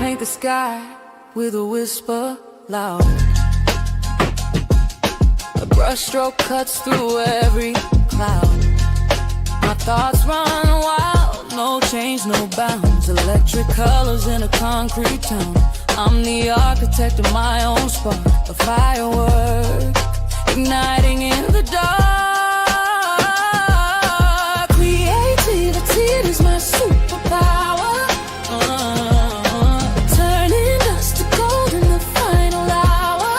paint the sky with a whisper loud. A brushstroke cuts through every cloud. My thoughts run wild, no change, no bounds. Electric colors in a concrete town. I'm the architect of my own spark, a firework igniting in the dark. Creativity is my superpower. Turning dust to gold in the final hour.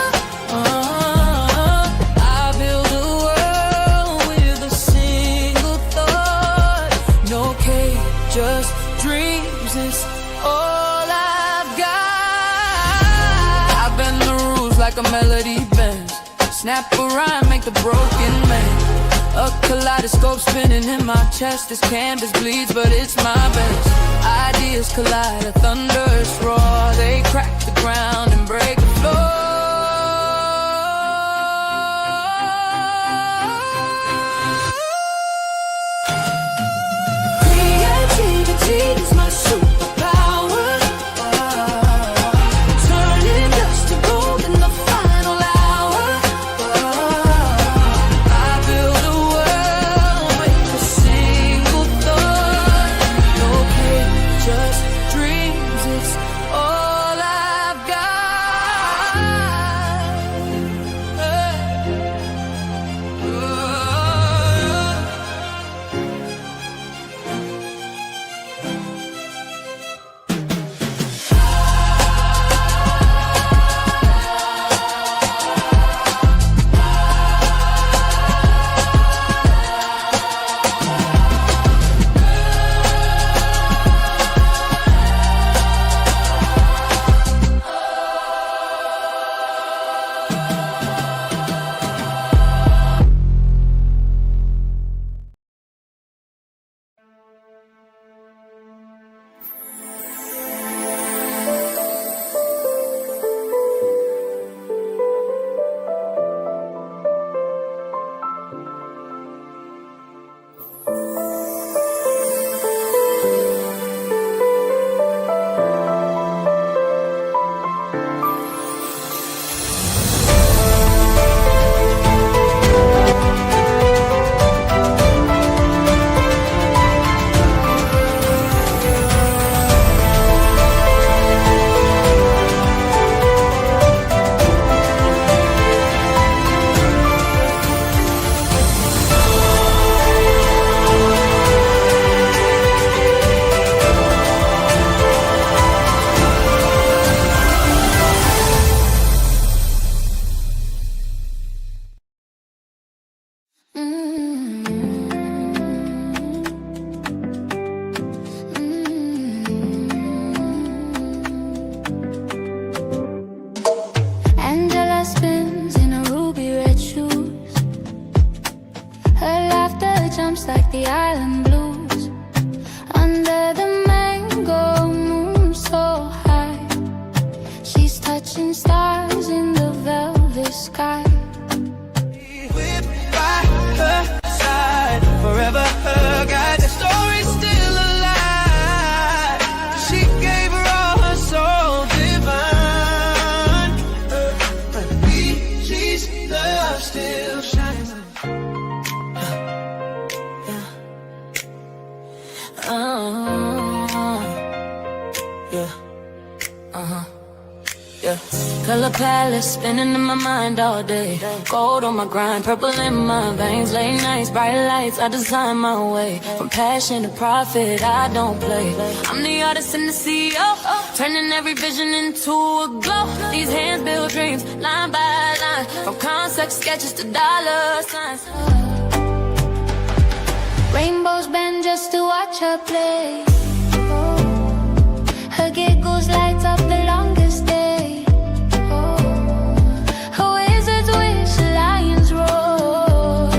I build a world with a single thought. No cage, just dreams. It's all I've got. I bend the rules like a melody bends. Snap a rhyme, make the broken man. A kaleidoscope spinning in my chest. This canvas bleeds, but it's my best. Ideas collide, a thunderous roar. They crack the ground and break the floor. Creativity is my superpower. Turning dust to gold in the final hour. I build a world with a single thought. No cage, just dreams. It's all I've got. Angela spins in her ruby red shoes. Her laughter jumps like the island blues. Under the mango moon so high, she's touching stars in the velvet sky. With by her side, forever her guide. The story's still alive. She gave her all her soul divine. She's love still shines. Yeah. Color palettes spinning in my mind all day. Gold on my grind, purple in my veins. Late nights, bright lights, I design my way. From passion to profit, I don't play. I'm the artist and the CEO, turning every vision into a glow. These hands build dreams, line by line. From concept sketches to dollar signs. Rainbows bend just to watch her play. Her giggles light up the longest day. Her wizard's wish, a lion's roar.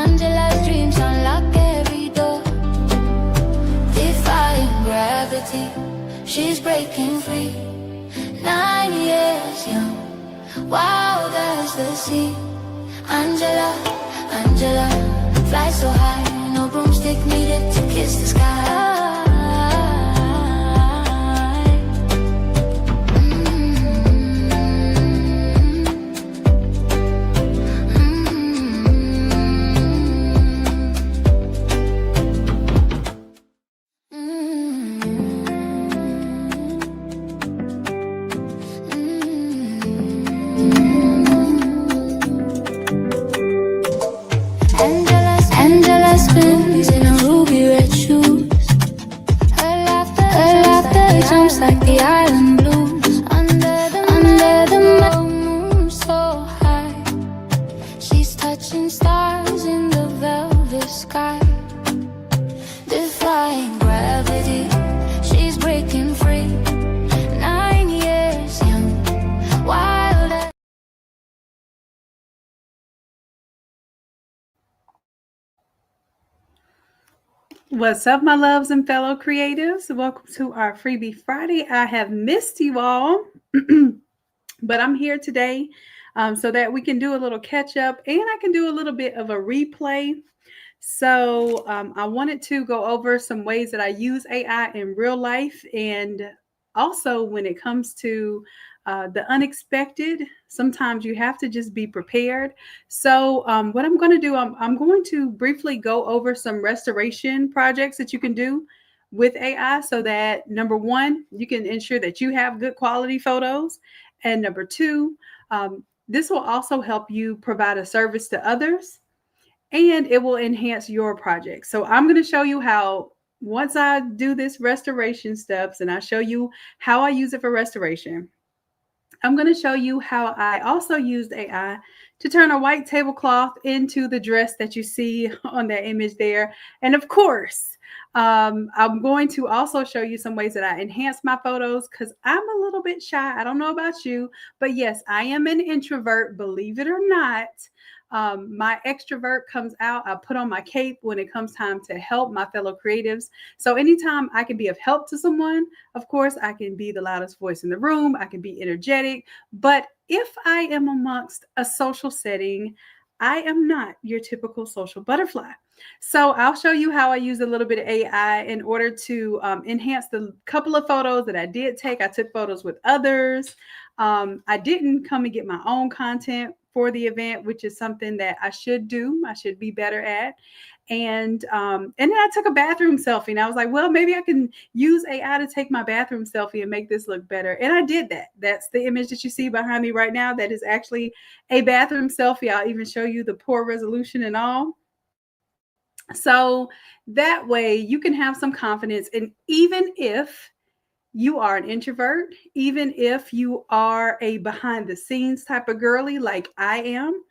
Angela's dreams unlock every door. Defying gravity, she's breaking free. 9 years young, wild as the sea. Angela, Angela, fly so high, no broomstick needed to kiss the sky. What's up, my loves and fellow creatives? Welcome to our Freebie Friday. I have missed you all, but I'm here today so that we can do a little catch up and I can do a little bit of a replay. So I wanted to go over some ways that I use AI in real life, and also when it comes to the unexpected, sometimes you have to just be prepared. So what I'm going to do, I'm going to briefly go over some restoration projects that you can do with AI so that, number one, you can ensure that you have good quality photos. And number two, this will also help you provide a service to others, and it will enhance your project. So I'm going to show you how, once I do this restoration steps and I show you how I use it for restoration, I'm going to show you how I also used AI to turn a white tablecloth into the dress that you see on that image there. And of course, I'm going to also show you some ways that I enhance my photos because I'm a little bit shy. I don't know about you, but yes, I am an introvert, believe it or not. My extrovert comes out. I put on my cape when it comes time to help my fellow creatives. So anytime I can be of help to someone, of course, I can be the loudest voice in the room. I can be energetic. But if I am amongst a social setting, I am not your typical social butterfly. So I'll show you how I use a little bit of AI in order to enhance the couple of photos that I did take. I took photos with others. I didn't come and get my own content for the event, which is something that I should do. I should be better at. And then I took a bathroom selfie, and I was like, well, maybe I can use AI to take my bathroom selfie and make this look better. And I did that. That's the image that you see behind me right now. That is actually a bathroom selfie. I'll even show you the poor resolution and all. So that way you can have some confidence. And even if you are an introvert, even if you are a behind the scenes type of girly like I am,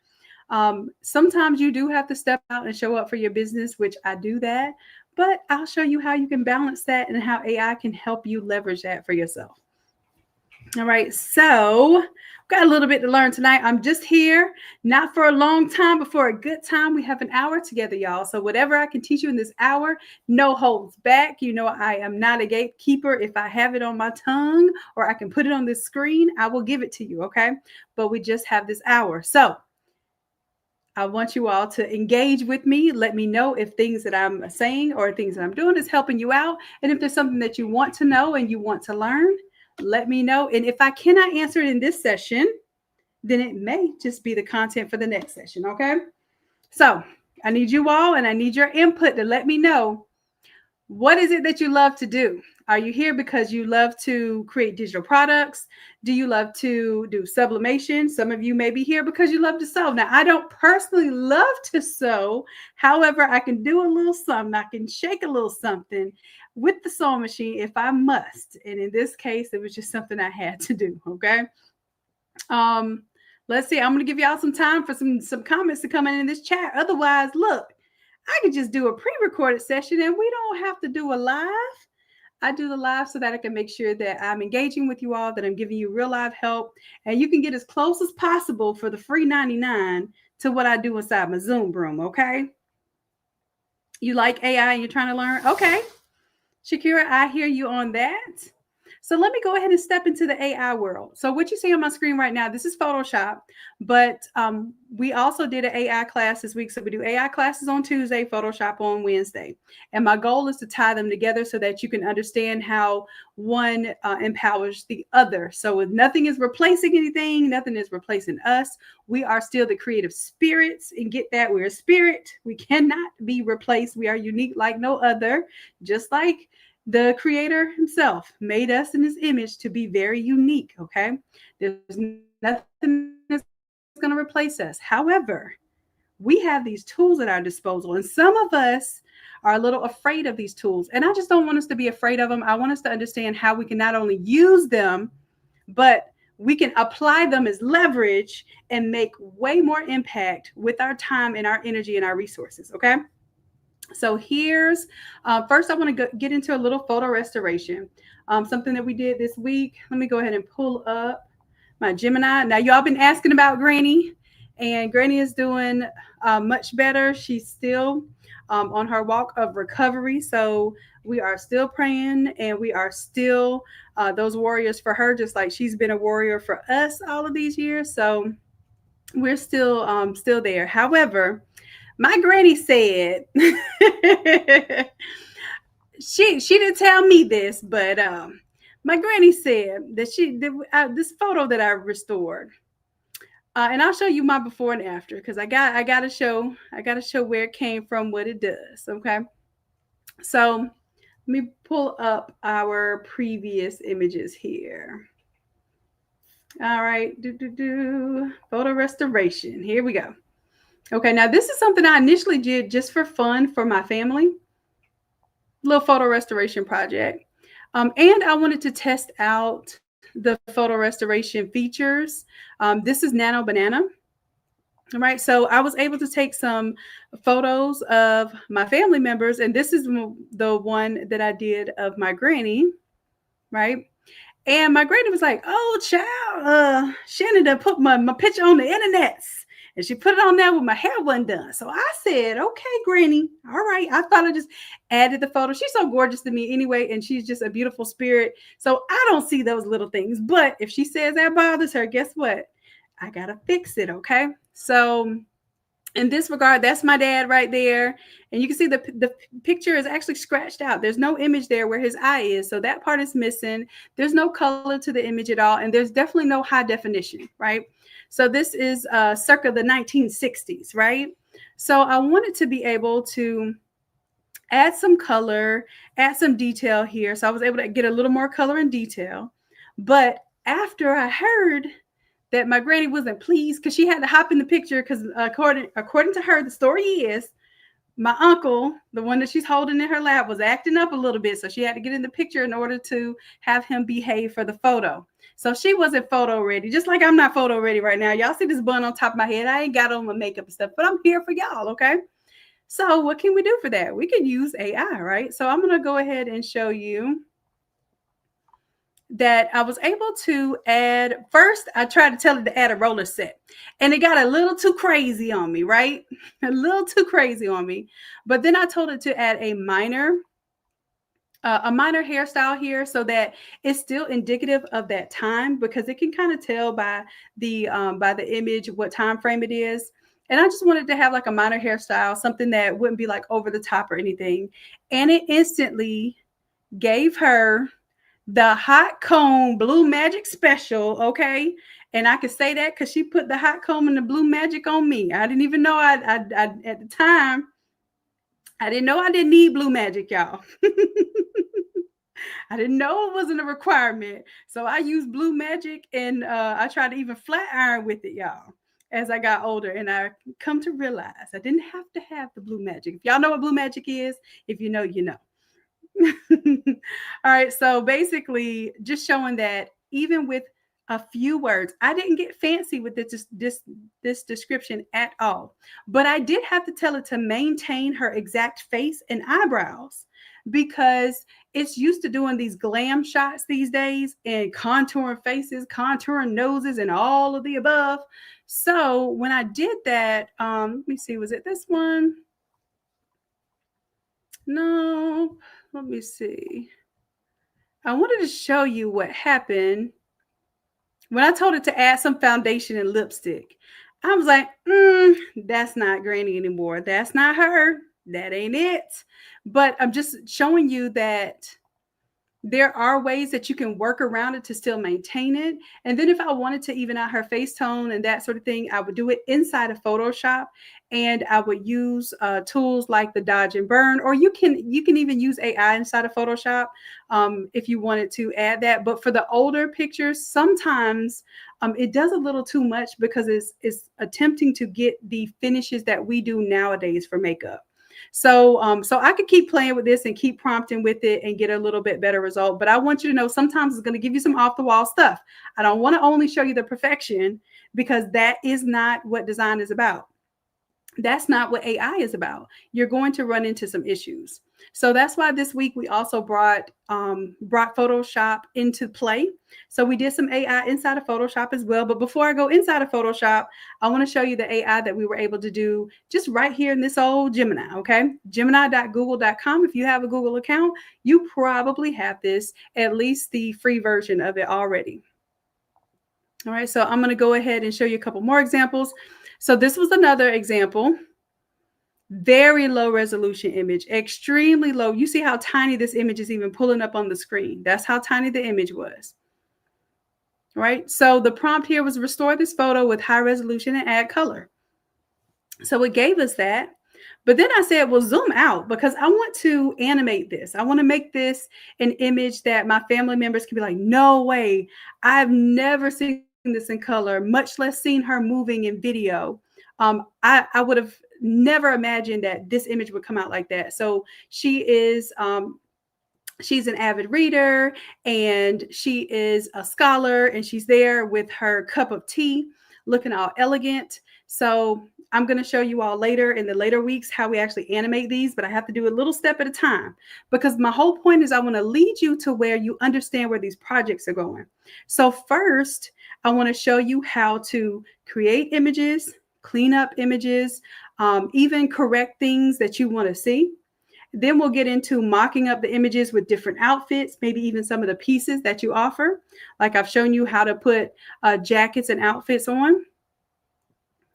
sometimes you do have to step out and show up for your business, which I do that. But I'll show you how you can balance that and how AI can help you leverage that for yourself. All right, so got a little bit to learn tonight. I'm just here, not for a long time, but for a good time. We have an hour together, y'all. So whatever I can teach you in this hour, no holds back. You know, I am not a gatekeeper. If I have it on my tongue or I can put it on the screen, I will give it to you, okay? But we just have this hour. So I want you all to engage with me. Let me know if things that I'm saying or things that I'm doing is helping you out. And if there's something that you want to know and you want to learn, let me know. And if I cannot answer it in this session, then it may just be the content for the next session. Okay. So I need you all, and I need your input to let me know, what is it that you love to do? Are you here because you love to create digital products? Do you love to do sublimation? Some of you may be here because you love to sew. Now, I don't personally love to sew. However, I can do a little something. I can shake a little something with the sewing machine if I must. And in this case, it was just something I had to do. Okay. Let's see. I'm going to give y'all some time for some comments to come in this chat. Otherwise, look, I could just do a pre-recorded session and we don't have to do a live. I do the live so that I can make sure that I'm engaging with you all, that I'm giving you real live help, and you can get as close as possible for the free 99 to what I do inside my Zoom room. Okay. You like AI and you're trying to learn? Okay. Shakira, I hear you on that. So let me go ahead and step into the AI world. So what you see on my screen right now, this is Photoshop, but we also did an AI class this week. So we do AI classes on Tuesday, Photoshop on Wednesday. And my goal is to tie them together so that you can understand how one empowers the other. So nothing is replacing anything. Nothing is replacing us. We are still the creative spirits, and get that, we're a spirit. We cannot be replaced. We are unique like no other, just like the creator himself made us in his image to be very unique. Okay. There's nothing that's going to replace us. However, we have these tools at our disposal, and some of us are a little afraid of these tools. And I just don't want us to be afraid of them. I want us to understand how we can not only use them, but we can apply them as leverage and make way more impact with our time and our energy and our resources. Okay. So here's, first I want to get into a little photo restoration, something that we did this week. Let me go ahead and pull up my Gemini. Now, y'all been asking about Granny, and Granny is doing much better. She's still on her walk of recovery. So we are still praying, and we are still those warriors for her, just like she's been a warrior for us all of these years. So we're still there. However, my granny said she didn't tell me this, but my granny said that this photo that I restored, and I'll show you my before and after, because I gotta show where it came from, what it does. Okay, so let me pull up our previous images here. All right, photo restoration. Here we go. Okay, now this is something I initially did just for fun for my family. Little photo restoration project. And I wanted to test out the photo restoration features. This is Nano Banana. All right, so I was able to take some photos of my family members, and this is the one that I did of my granny, right? And my granny was like, "Oh, child, Shannon done put my picture on the internet." And she put it on there with my hair wasn't done. So I said, "Okay, Granny. All right." I thought I just added the photo. She's so gorgeous to me anyway, and she's just a beautiful spirit. So I don't see those little things. But if she says that bothers her, guess what? I got to fix it, okay? So in this regard, that's my dad right there. And you can see the picture is actually scratched out. There's no image there where his eye is. So that part is missing. There's no color to the image at all. And there's definitely no high definition, right? So this is circa the 1960s, right? So I wanted to be able to add some color, add some detail here. So I was able to get a little more color and detail. But after I heard that my granny wasn't pleased because she had to hop in the picture, because according to her, the story is my uncle, the one that she's holding in her lap, was acting up a little bit. So she had to get in the picture in order to have him behave for the photo. So she wasn't photo ready, just like I'm not photo ready right now. Y'all see this bun on top of my head. I ain't got on my makeup and stuff, but I'm here for y'all, okay? So what can we do for that? We can use AI, right? So I'm going to go ahead and show you that I was able to add. First, I tried to tell it to add a roller set, and it got a little too crazy on me, right? A little too crazy on me. But then I told it to add a minor hairstyle here, so that it's still indicative of that time, because it can kind of tell by the image what time frame it is. And I just wanted to have like a minor hairstyle, something that wouldn't be like over the top or anything. And it instantly gave her the hot comb blue magic special, okay? And I could say that because she put the hot comb and the blue magic on me. I didn't even know I at the time, I didn't know I didn't need blue magic, y'all. I didn't know it wasn't a requirement. So I used blue magic, and I tried to even flat iron with it, y'all, as I got older. And I come to realize I didn't have to have the blue magic. If y'all know what blue magic is, if you know, you know. All right, so basically just showing that even with a few words, I didn't get fancy with this description at all, but I did have to tell it to maintain her exact face and eyebrows, because it's used to doing these glam shots these days and contouring faces, contouring noses, and all of the above. So when I did that, let me see, was it this one? No, let me see. I wanted to show you what happened when I told it to add some foundation and lipstick. I was like, that's not Granny anymore. That's not her. That ain't it. But I'm just showing you that there are ways that you can work around it to still maintain it. And then if I wanted to even out her face tone and that sort of thing, I would do it inside of Photoshop, and I would use tools like the dodge and burn, or you can even use AI inside of Photoshop if you wanted to add that. But for the older pictures, sometimes it does a little too much, because it's attempting to get the finishes that we do nowadays for makeup. So I could keep playing with this and keep prompting with it and get a little bit better result. But I want you to know sometimes it's going to give you some off the wall stuff. I don't want to only show you the perfection, because that is not what design is about. That's not what AI is about. You're going to run into some issues. So that's why this week we also brought Photoshop into play. So we did some AI inside of Photoshop as well. But before I go inside of Photoshop, I want to show you the AI that we were able to do just right here in this old Gemini. Okay, Gemini.google.com. If you have a Google account, you probably have this, at least the free version of it already. All right, so I'm going to go ahead and show you a couple more examples. So this was another example. Very low resolution image, extremely low. You see how tiny this image is even pulling up on the screen. That's how tiny the image was. Right? So the prompt here was restore this photo with high resolution and add color. So it gave us that. But then I said, well, zoom out because I want to animate this. I want to make this an image that my family members can be like, no way. I've never seen this in color, much less seen her moving in video. I would have never imagined that this image would come out like that. So she is, she's an avid reader and she is a scholar and she's there with her cup of tea looking all elegant. So I'm going to show you all later in the later weeks how we actually animate these, but I have to do a little step at a time because my whole point is I want to lead you to where you understand where these projects are going. So first, I want to show you how to create images, clean up images, even correct things that you want to see. Then we'll get into mocking up the images with different outfits, maybe even some of the pieces that you offer. Like I've shown you how to put jackets and outfits on.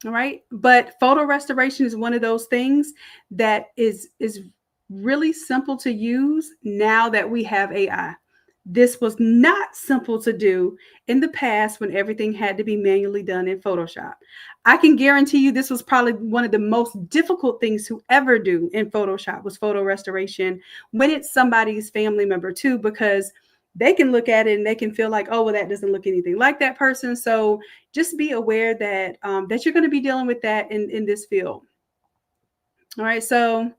All right. But photo restoration is one of those things that is really simple to use now that we have AI. This was not simple to do in the past when everything had to be manually done in Photoshop. I can guarantee you this was probably one of the most difficult things to ever do in Photoshop was photo restoration when it's somebody's family member too, because they can look at it and they can feel like, oh, well, that doesn't look anything like that person. So just be aware that that you're going to be dealing with that in this field. All right. So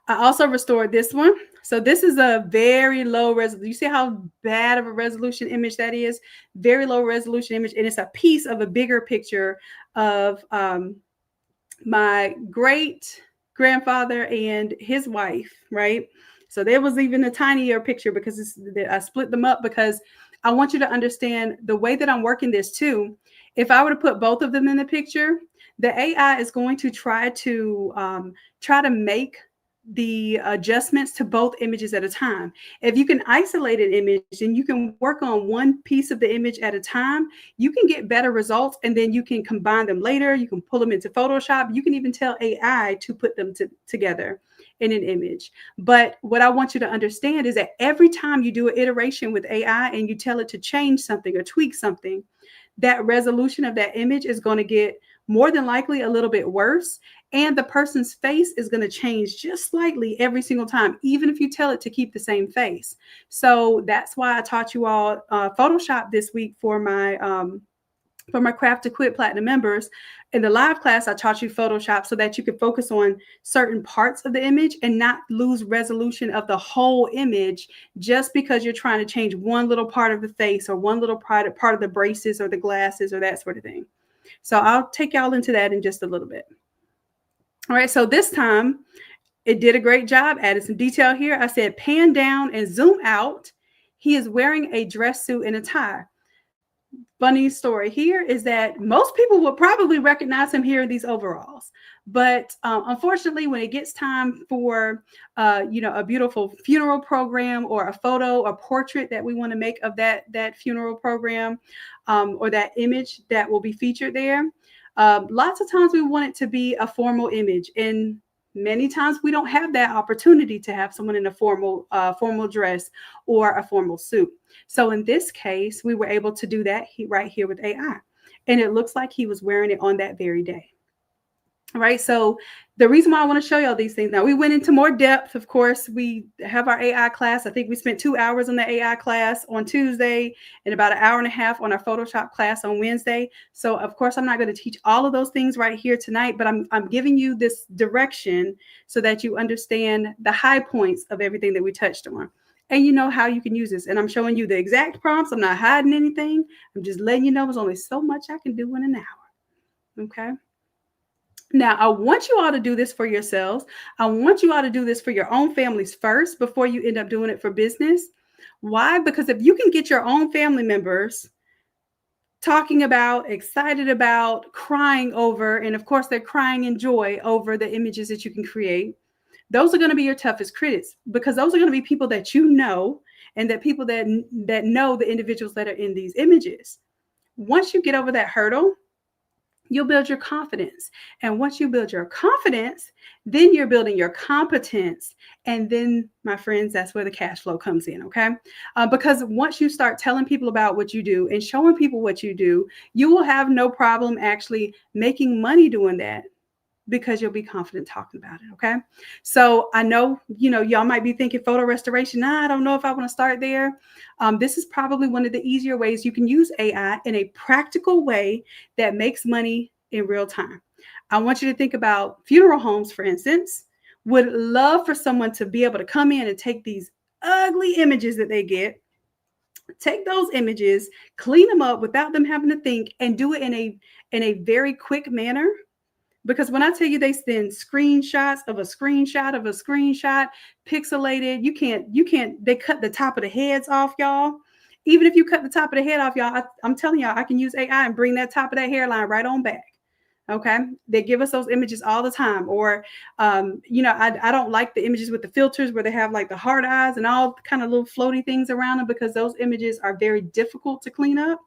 I also restored this one. So this is a very low resolution. You see how bad of a resolution image that is? Very low resolution image. And it's a piece of a bigger picture of my great grandfather and his wife, right? So there was even a tinier picture because I split them up because I want you to understand the way that I'm working this too. If I were to put both of them in the picture, the AI is going to try to make the adjustments to both images at a time. If you can isolate an image and you can work on one piece of the image at a time, you can get better results and then you can combine them later. You can pull them into Photoshop. You can even tell AI to put them together in an image. But what I want you to understand is that every time you do an iteration with AI and you tell it to change something or tweak something, that resolution of that image is going to get more than likely a little bit worse. And the person's face is going to change just slightly every single time, even if you tell it to keep the same face. So that's why I taught you all Photoshop this week for my Craft to Quit Platinum members. In the live class, I taught you Photoshop so that you could focus on certain parts of the image and not lose resolution of the whole image just because you're trying to change one little part of the face or one little part of the braces or the glasses or that sort of thing. So I'll take y'all into that in just a little bit. All right, so this time it did a great job. Added some detail here. I said pan down and zoom out. He is wearing a dress suit and a tie. Funny story here is that most people will probably recognize him here in these overalls. But unfortunately, when it gets time for, a beautiful funeral program or a photo or portrait that we want to make of that funeral program or that image that will be featured there, lots of times we want it to be a formal image. And many times we don't have that opportunity to have someone in a formal dress or a formal suit. So in this case, we were able to do that right here with AI. And it looks like he was wearing it on that very day. All right. So the reason why I want to show you all these things now, we went into more depth. Of course, we have our AI class. I think we spent 2 hours on the AI class on Tuesday and about an hour and a half on our Photoshop class on Wednesday. So of course, I'm not going to teach all of those things right here tonight, but I'm giving you this direction so that you understand the high points of everything that we touched on. And you know how you can use this. And I'm showing you the exact prompts. I'm not hiding anything. I'm just letting you know there's only so much I can do in an hour. Okay. Now, I want you all to do this for yourselves. I want you all to do this for your own families first before you end up doing it for business. Why? Because if you can get your own family members talking about, excited about, crying over, and of course, they're crying in joy over the images that you can create, those are going to be your toughest critics, because those are going to be people that you know, and that people that know the individuals that are in these images. Once you get over that hurdle, you'll build your confidence. And once you build your confidence, then you're building your competence. And then, my friends, that's where the cash flow comes in, okay? Because once you start telling people about what you do and showing people what you do, you will have no problem actually making money doing that, because you'll be confident talking about it, okay? So I know, y'all might be thinking photo restoration. Nah, I don't know if I want to start there. This is probably one of the easier ways you can use AI in a practical way that makes money in real time. I want you to think about funeral homes, for instance. Would love for someone to be able to come in and take these ugly images that they get, take those images, clean them up without them having to think, and do it in a very quick manner. Because when I tell you they send screenshots of a screenshot of a screenshot, pixelated, you can't, they cut the top of the heads off, y'all. Even if you cut the top of the head off, y'all, I'm telling y'all, I can use AI and bring that top of that hairline right on back. Okay. They give us those images all the time. Or, I don't like the images with the filters where they have like the hard eyes and all kind of little floaty things around them, because those images are very difficult to clean up.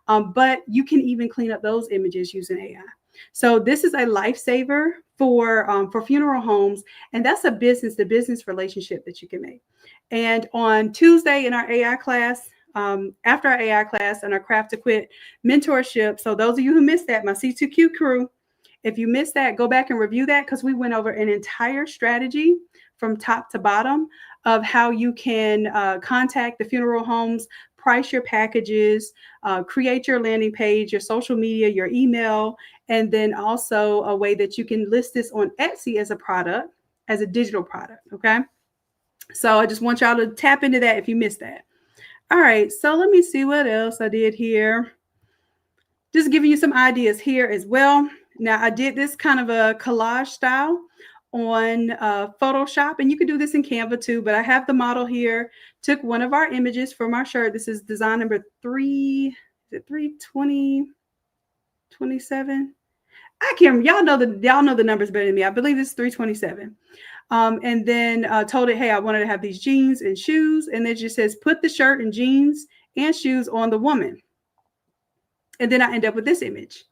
But you can even clean up those images using AI. So this is a lifesaver for funeral homes, and that's a business-to-business relationship that you can make. And on Tuesday in our AI class, after our AI class and our Craft to Quit mentorship, so those of you who missed that, my C2Q crew, if you missed that, go back and review that, because we went over an entire strategy from top to bottom of how you can contact the funeral homes, price your packages, create your landing page, your social media, your email, and then also a way that you can list this on Etsy as a product, as a digital product, okay? So I just want y'all to tap into that if you missed that. All right, so let me see what else I did here. Just giving you some ideas here as well. Now, I did this kind of a collage style on Photoshop, and you could do this in Canva too, but I have the model here. Took one of our images from our shirt. This is design number 320, 27? I can't remember. Y'all know the numbers better than me. I believe it's 327. And then told it, hey, I wanted to have these jeans and shoes. And it just says, put the shirt and jeans and shoes on the woman. And then I end up with this image.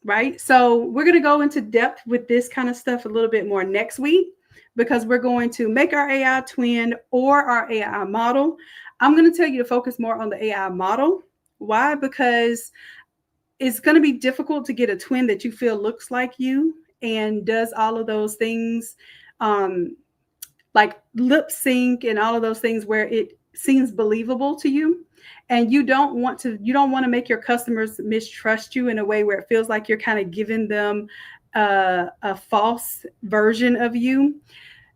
Right? So we're going to go into depth with this kind of stuff a little bit more next week, because we're going to make our AI twin or our AI model. I'm going to tell you to focus more on the AI model. Why? Because it's going to be difficult to get a twin that you feel looks like you and does all of those things, like lip sync and all of those things where it seems believable to you. And you don't want to make your customers mistrust you in a way where it feels like you're kind of giving them a false version of you,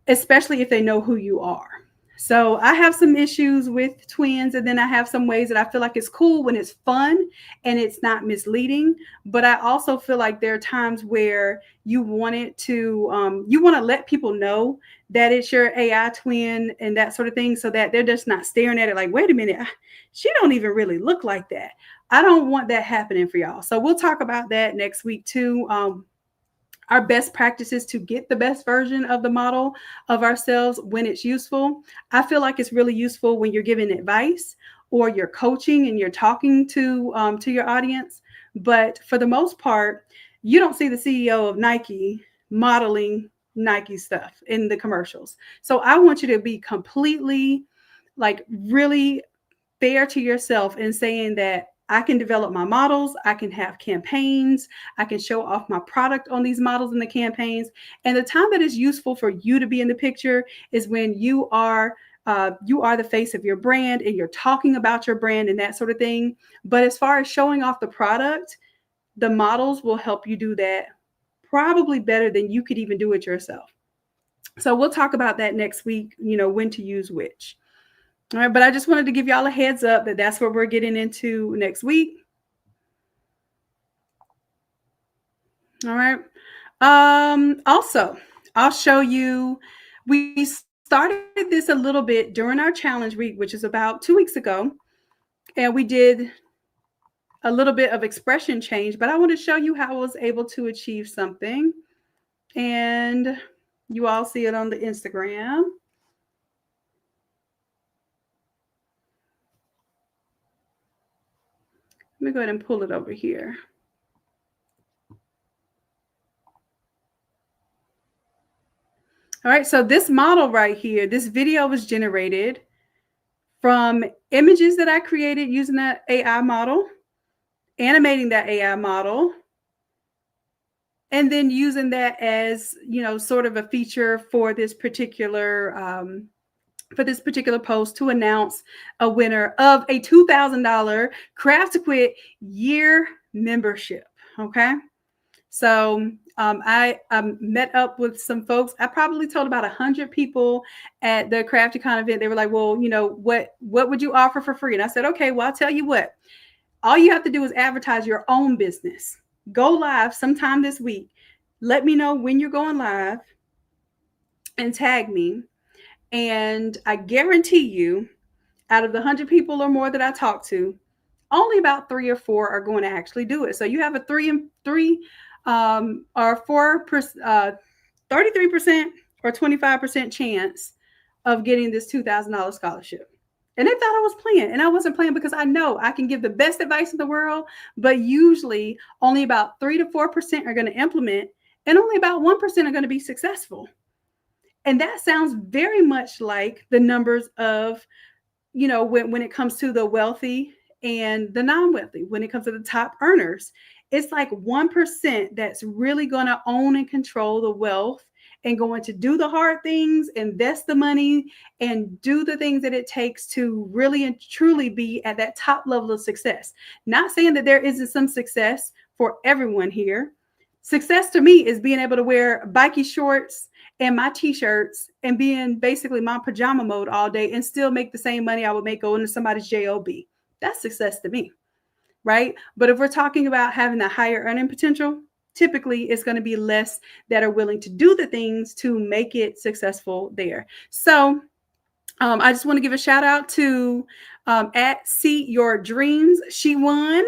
especially if they know who you are. So I have some issues with twins, and then I have some ways that I feel like it's cool when it's fun and it's not misleading. But I also feel like there are times where you want to let people know that it's your AI twin and that sort of thing, so that they're just not staring at it like, wait a minute, she don't even really look like that. I don't want that happening for y'all. So we'll talk about that next week too. Our best practices to get the best version of the model of ourselves when it's useful. I feel like it's really useful when you're giving advice or you're coaching and you're talking to your audience. But for the most part, you don't see the CEO of Nike modeling Nike stuff in the commercials. So I want you to be completely, like, really fair to yourself in saying that I can develop my models, I can have campaigns, I can show off my product on these models in the campaigns. And the time that is useful for you to be in the picture is when you are the face of your brand and you're talking about your brand and that sort of thing. But as far as showing off the product, the models will help you do that probably better than you could even do it yourself. So we'll talk about that next week, when to use which. All right, but I just wanted to give y'all a heads up that that's what we're getting into next week. All right. Also, I'll show you. We started this a little bit during our challenge week, which is about 2 weeks ago, and we did a little bit of expression change. But I want to show you how I was able to achieve something, and you all see it on the Instagram. Let me go ahead and pull it over here. All right, so this model right here, this video was generated from images that I created using that AI model, animating that AI model, and then using that as, sort of a feature for this particular post to announce a winner of a $2,000 Craft to Quit year membership. Okay. So I met up with some folks. I probably told about 100 people at the CraftyCon event. They were like, well, what would you offer for free? And I said, okay, well, I'll tell you what. All you have to do is advertise your own business. Go live sometime this week. Let me know when you're going live and tag me. And I guarantee you, out of the 100 people or more that I talk to, only about 3 or 4 are going to actually do it. So you have a 33% or 25% chance of getting this $2,000 scholarship. And they thought I was playing, and I wasn't playing, because I know I can give the best advice in the world, but usually only about 3 to 4% are going to implement, and only about 1% are going to be successful. And that sounds very much like the numbers of, when it comes to the wealthy and the non-wealthy, when it comes to the top earners. It's like 1% that's really going to own and control the wealth and going to do the hard things, invest the money, and do the things that it takes to really and truly be at that top level of success. Not saying that there isn't some success for everyone here. Success to me is being able to wear bikie shorts and my t-shirts and be in basically my pajama mode all day and still make the same money I would make going to somebody's job. That's success to me, right? But if we're talking about having the higher earning potential, typically it's going to be less that are willing to do the things to make it successful there. So I just want to give a shout out to at See Your Dreams. She won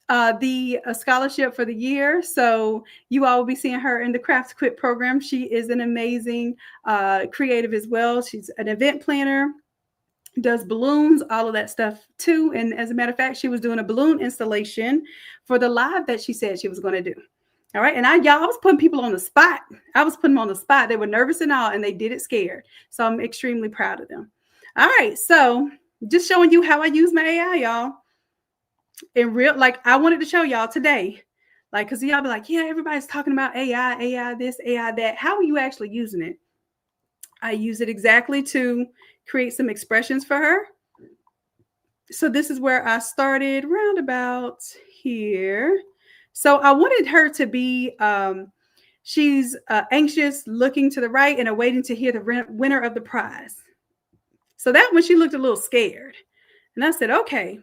the scholarship for the year. So you all will be seeing her in the Craft to Quit program. She is an amazing creative as well. She's an event planner, does balloons, all of that stuff too. And as a matter of fact, she was doing a balloon installation for the live that she said she was going to do. All right. And I was putting people on the spot. I was putting them on the spot. They were nervous and all, and they did it scared. So I'm extremely proud of them. All right. So just showing you how I use my AI, y'all. In real, like, I wanted to show y'all today, like, because y'all be like, yeah, everybody's talking about AI this, AI that. How are you actually using it? I use it exactly to create some expressions for her. So this is where I started, roundabout here. So I wanted her to be, she's anxious, looking to the right and awaiting to hear the winner of the prize. So that one, she looked a little scared. And I said, okay,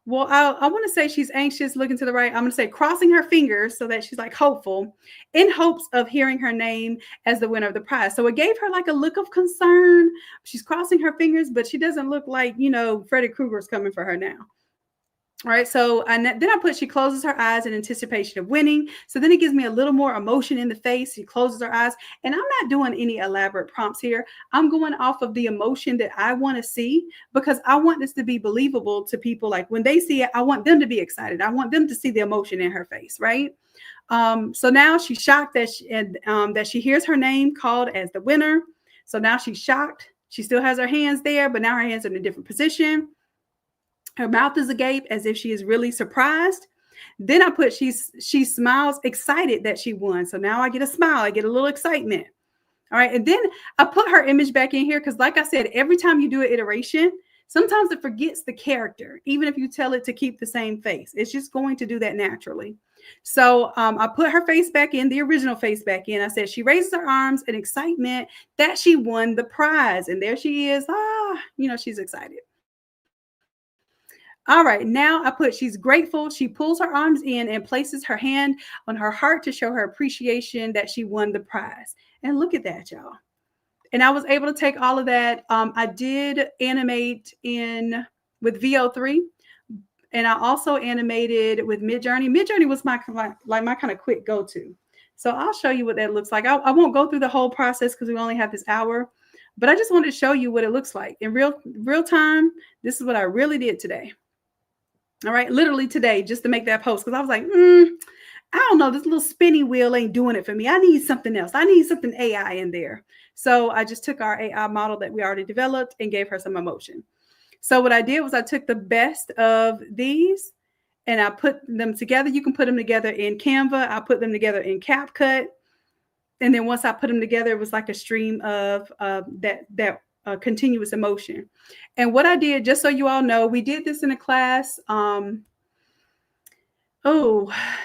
well, I want to say she's anxious, looking to the right. I'm going to say crossing her fingers so that she's like hopeful, in hopes of hearing her name as the winner of the prize. So it gave her like a look of concern. She's crossing her fingers, but she doesn't look like, Freddy Krueger's coming for her now. All right. So then I put, she closes her eyes in anticipation of winning. So then it gives me a little more emotion in the face. She closes her eyes, and I'm not doing any elaborate prompts here. I'm going off of the emotion that I want to see, because I want this to be believable to people. Like when they see it, I want them to be excited. I want them to see the emotion in her face. Right. So now she's shocked that she hears her name called as the winner. So now she's shocked. She still has her hands there, but now her hands are in a different position. Her mouth is agape as if she is really surprised. Then I put, she smiles excited that she won. So now I get a smile. I get a little excitement. All right. And then I put her image back in here because, like I said, every time you do an iteration, sometimes it forgets the character, even if you tell it to keep the same face. It's just going to do that naturally. So I put her face back in, the original face back in. I said she raises her arms in excitement that she won the prize. And there she is. She's excited. All right, now I put she's grateful. She pulls her arms in and places her hand on her heart to show her appreciation that she won the prize. And look at that, y'all. And I was able to take all of that. I did animate in with VO3, and I also animated with Midjourney. Midjourney was my kind of quick go-to. So I'll show you what that looks like. I won't go through the whole process because we only have this hour, but I just wanted to show you what it looks like in real time. This is what I really did today. All right, literally today, just to make that post, because I was like, I don't know, this little spinny wheel ain't doing it for me. I need something else. I need something AI in there. So I just took our AI model that we already developed and gave her some emotion. So what I did was I took the best of these and I put them together. You can put them together in Canva. I put them together in CapCut. And then once I put them together, it was like a stream of that continuous emotion. And what I did, just so you all know, we did this in a class.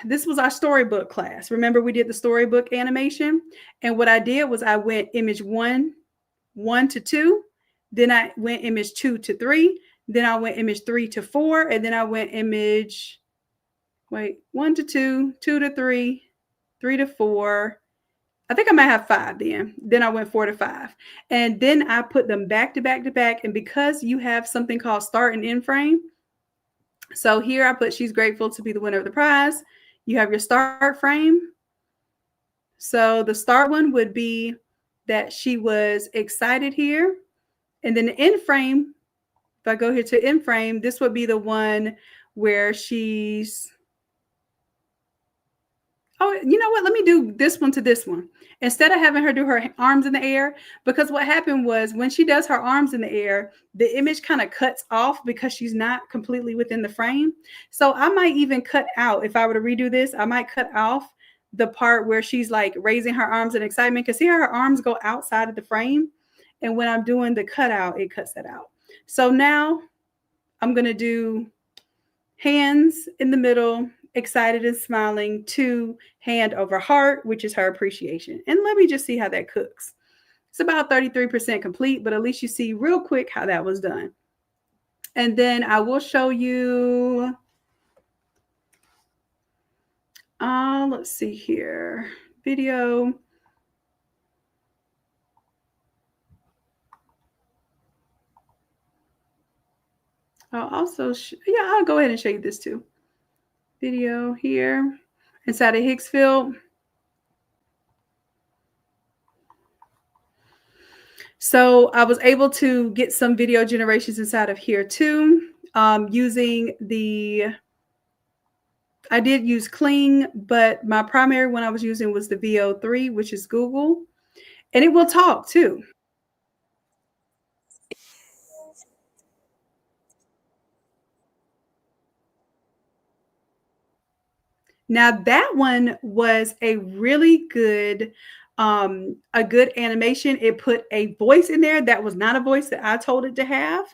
This was our storybook class. Remember, we did the storybook animation. And what I did was I went image 1 to 2. Then I went image 2 to 3. Then I went image 3 to 4. And then I went 1 to 2, 2 to 3, 3 to 4. I think I might have 5 then. Then I went 4 to 5. And then I put them back to back to back. And because you have something called start and end frame, so here I put she's grateful to be the winner of the prize. You have your start frame. So the start one would be that she was excited here. And then the end frame, if I go here to end frame, this would be the one where she's, oh, you know what? Let me do this one to this one. Instead of having her do her arms in the air, because what happened was when she does her arms in the air, the image kind of cuts off because she's not completely within the frame. So I might even cut out, if I were to redo this, I might cut off the part where she's like raising her arms in excitement, because see how her arms go outside of the frame. And when I'm doing the cutout, it cuts that out. So now I'm going to do hands in the middle, excited and smiling, 2 hand over heart, which is her appreciation. And let me just see how that cooks. It's about 33% complete, but at least you see real quick how that was done. And then I will show you, let's see here, video. I'll also, I'll go ahead and show you this too. Video here inside of Hicksfield. So I was able to get some video generations inside of here too, using I did use Kling, but my primary one I was using was the VO3, which is Google, and it will talk too. Now that one was a really good, a good animation. It put a voice in there that was not a voice that I told it to have.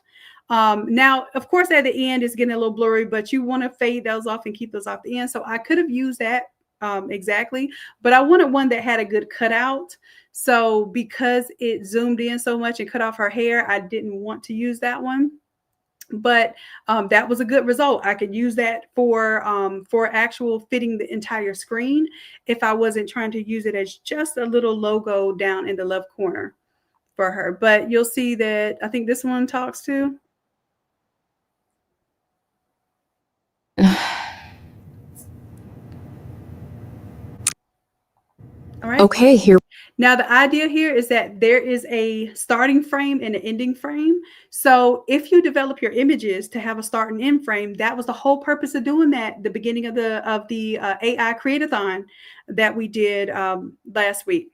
Now, of course, at the end it's getting a little blurry, but you want to fade those off and keep those off the end. So I could have used that exactly, but I wanted one that had a good cutout. So because it zoomed in so much and cut off her hair, I didn't want to use that one. But that was a good result. I could use that for actual fitting the entire screen if I wasn't trying to use it as just a little logo down in the left corner for her. But you'll see that I think this one talks too. All right. Okay, here. Now, the idea here is that there is a starting frame and an ending frame. So if you develop your images to have a start and end frame, that was the whole purpose of doing that, the beginning of the AI Create-a-thon that we did last week.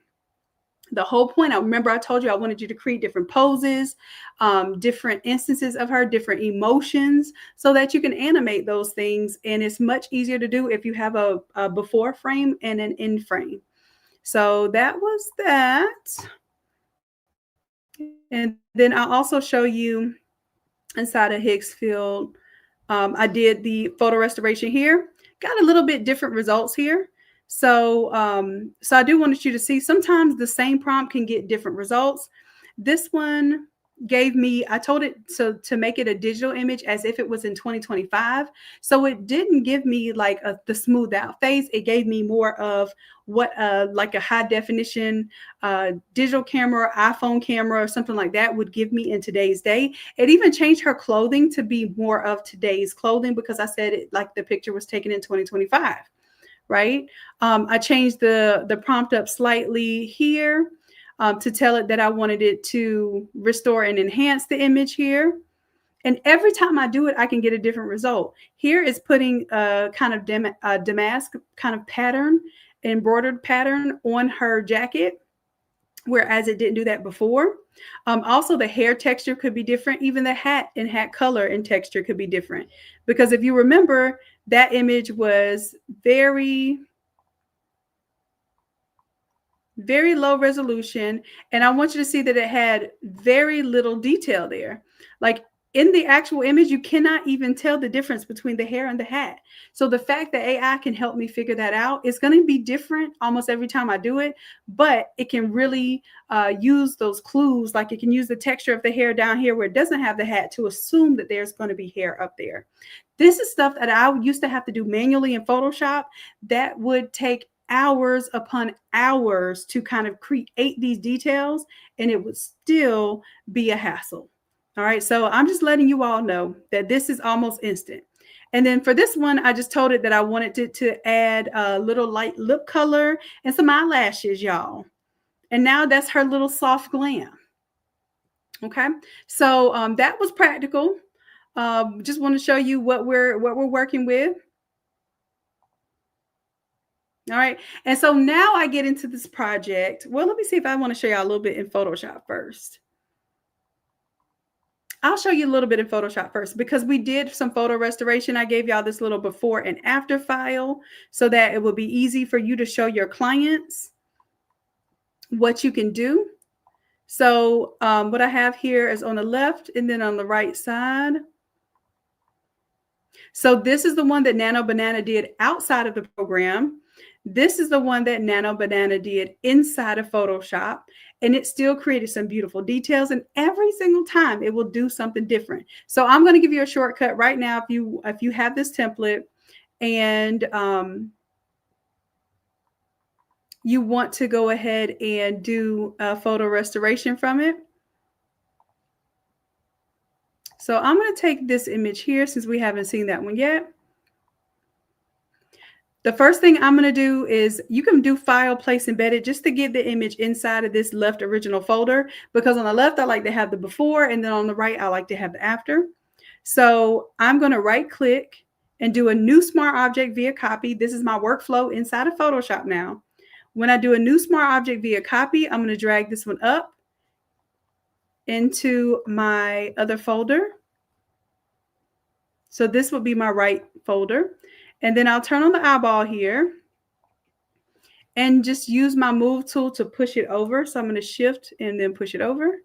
The whole point, I remember I told you I wanted you to create different poses, different instances of her, different emotions, so that you can animate those things. And it's much easier to do if you have a before frame and an end frame. So that was that. And then I'll also show you inside of Hicksfield. I did the photo restoration here. Got a little bit different results here. So, so I do want you to see sometimes the same prompt can get different results. This one, gave me, I told it to make it a digital image as if it was in 2025. So it didn't give me like the smooth out face. It gave me more of what like a high definition digital camera, iPhone camera, or something like that would give me in today's day. It even changed her clothing to be more of today's clothing because I said it like the picture was taken in 2025, right? I changed the prompt up slightly here. To tell it that I wanted it to restore and enhance the image here. And every time I do it, I can get a different result. Here is putting a kind of damask kind of pattern, embroidered pattern on her jacket, whereas it didn't do that before. Also, the hair texture could be different. Even the hat and hat color and texture could be different. Because if you remember, that image was very low resolution. And I want you to see that it had very little detail there. Like in the actual image, you cannot even tell the difference between the hair and the hat. So the fact that AI can help me figure that out is going to be different almost every time I do it, but it can really use those clues. Like it can use the texture of the hair down here where it doesn't have the hat to assume that there's going to be hair up there. This is stuff that I used to have to do manually in Photoshop that would take hours upon hours to kind of create these details, and it would still be a hassle. All right, so I'm just letting you all know that this is almost instant. And then for this one, I just told it that I wanted it to add a little light lip color and some eyelashes, y'all. And now that's her little soft glam. Okay, so that was practical. Just want to show you what we're working with. All right. And so now I get into this project. Well, let me see if I want to show you a little bit in Photoshop first. I'll show you a little bit in Photoshop first because we did some photo restoration. I gave y'all this little before and after file so that it will be easy for you to show your clients what you can do. So what I have here is on the left and then on the right side. So this is the one that Nano Banana did outside of the program. This is the one that Nano Banana did inside of Photoshop, and it still created some beautiful details. And every single time it will do something different. So I'm going to give you a shortcut right now. If you have this template and you want to go ahead and do a photo restoration from it. So I'm going to take this image here since we haven't seen that one yet. The first thing I'm going to do is you can do file, place, embedded just to get the image inside of this left original folder, because on the left, I like to have the before, and then on the right, I like to have the after. So I'm going to right click and do a new smart object via copy. This is my workflow inside of Photoshop now. When I do a new smart object via copy, I'm going to drag this one up into my other folder. So this will be my right folder. And then I'll turn on the eyeball here and just use my move tool to push it over. So I'm going to shift and then push it over.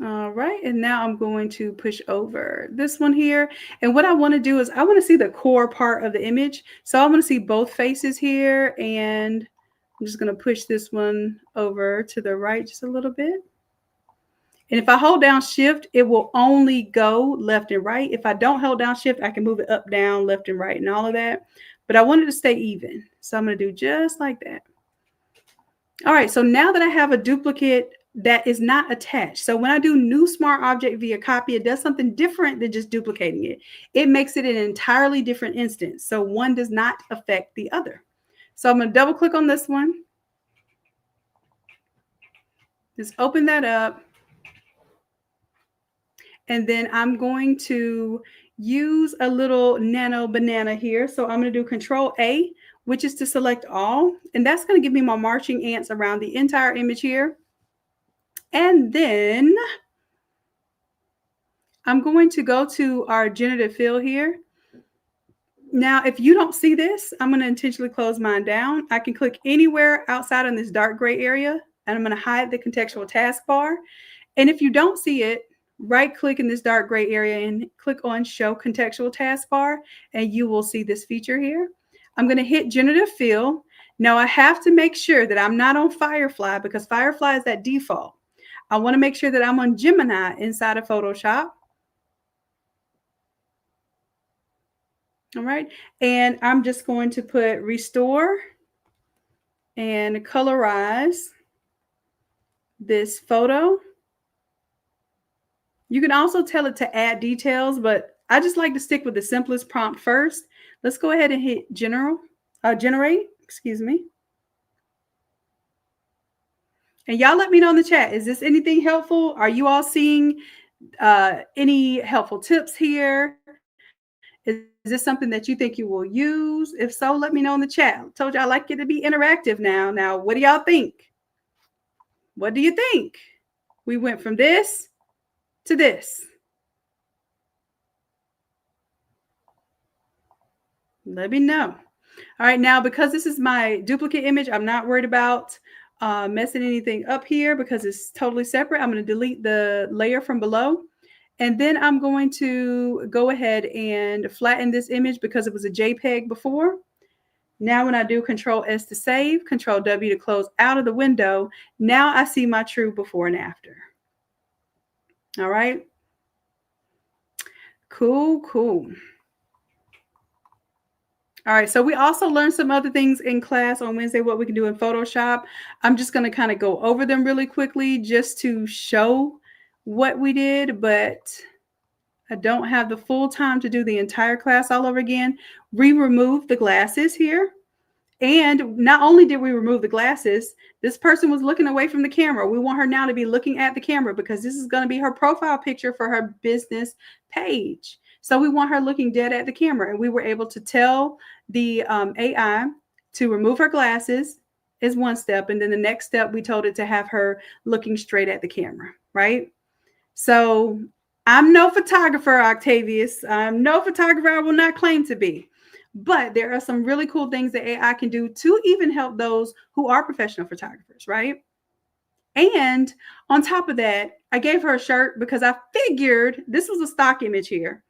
All right, and now I'm going to push over this one here. And what I want to do is I want to see the core part of the image. So I want to see both faces here, and I'm just going to push this one over to the right just a little bit. And if I hold down shift, it will only go left and right. If I don't hold down shift, I can move it up, down, left and right and all of that. But I want it to stay even. So I'm going to do just like that. All right, so now that I have a duplicate that is not attached. So when I do new smart object via copy, it does something different than just duplicating it. It makes it an entirely different instance. So one does not affect the other. So I'm going to double click on this one. Just open that up. And then I'm going to use a little Nano Banana here. So I'm going to do Control A, which is to select all. And that's going to give me my marching ants around the entire image here. And then I'm going to go to our generative fill here. Now, if you don't see this, I'm going to intentionally close mine down. I can click anywhere outside in this dark gray area, and I'm going to hide the contextual taskbar. And if you don't see it, right click in this dark gray area and click on show contextual taskbar, and you will see this feature here. I'm going to hit generative fill. Now I have to make sure that I'm not on Firefly because Firefly is at default. I want to make sure that I'm on Gemini inside of Photoshop. All right. And I'm just going to put restore and colorize this photo. You can also tell it to add details, but I just like to stick with the simplest prompt first. Let's go ahead and hit generate, excuse me. And y'all let me know in the chat, is this anything helpful? Are you all seeing any helpful tips here? Is this something that you think you will use? If so, let me know in the chat. I told you I like it to be interactive now. Now, what do y'all think? What do you think? We went from this to this. Let me know. All right, now because this is my duplicate image, I'm not worried about messing anything up here because it's totally separate. I'm going to delete the layer from below. And then I'm going to go ahead and flatten this image because it was a JPEG before. Now when I do Control S to save, Control W to close out of the window, now I see my true before and after. All right. Cool, cool. All right, so we also learned some other things in class on Wednesday, what we can do in Photoshop. I'm just going to kind of go over them really quickly just to show what we did, but I don't have the full time to do the entire class all over again. We removed the glasses here. And not only did we remove the glasses, this person was looking away from the camera. We want her now to be looking at the camera because this is going to be her profile picture for her business page. So we want her looking dead at the camera. And we were able to tell the AI to remove her glasses is one step. And then the next step, we told it to have her looking straight at the camera, right? So I'm no photographer, Octavius. I'm no photographer. I will not claim to be. But there are some really cool things that AI can do to even help those who are professional photographers, right? And on top of that, I gave her a shirt because I figured this was a stock image here.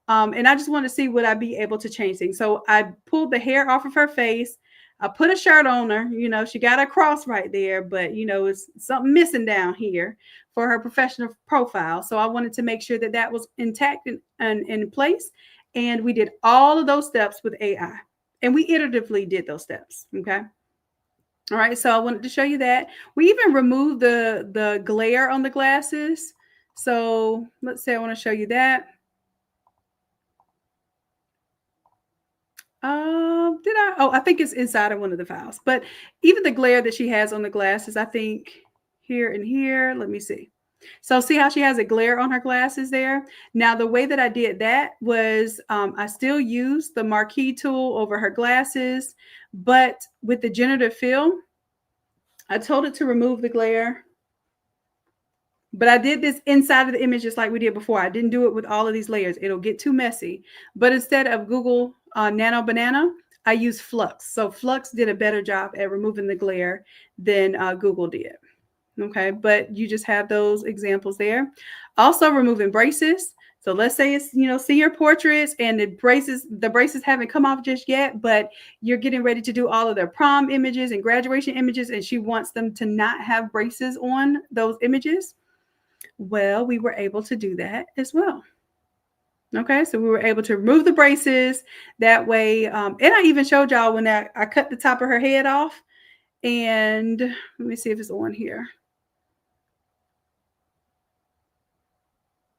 And I just want to see would I be able to change things. So I pulled the hair off of her face. I put a shirt on her. You know, she got a cross right there, but, you know, it's something missing down here for her professional profile. So I wanted to make sure that that was intact and in place. And we did all of those steps with AI. And we iteratively did those steps, okay? All right, so I wanted to show you that. We even removed the glare on the glasses. So let's say I want to show you that. Did I? Oh, I think it's inside of one of the files. But even the glare that she has on the glasses, I think here and here, let me see. So see how she has a glare on her glasses there? Now, the way that I did that was I still used the marquee tool over her glasses, but with the generative fill, I told it to remove the glare. But I did this inside of the image just like we did before. I didn't do it with all of these layers. It'll get too messy. But instead of Google Nano Banana, I used Flux. So Flux did a better job at removing the glare than Google did. Okay, but you just have those examples there. Also removing braces. So let's say it's, you know, senior portraits and the braces haven't come off just yet, but you're getting ready to do all of their prom images and graduation images, and she wants them to not have braces on those images. Well, we were able to do that as well. Okay, so we were able to remove the braces that way. And I even showed y'all when I cut the top of her head off. And let me see if it's on here.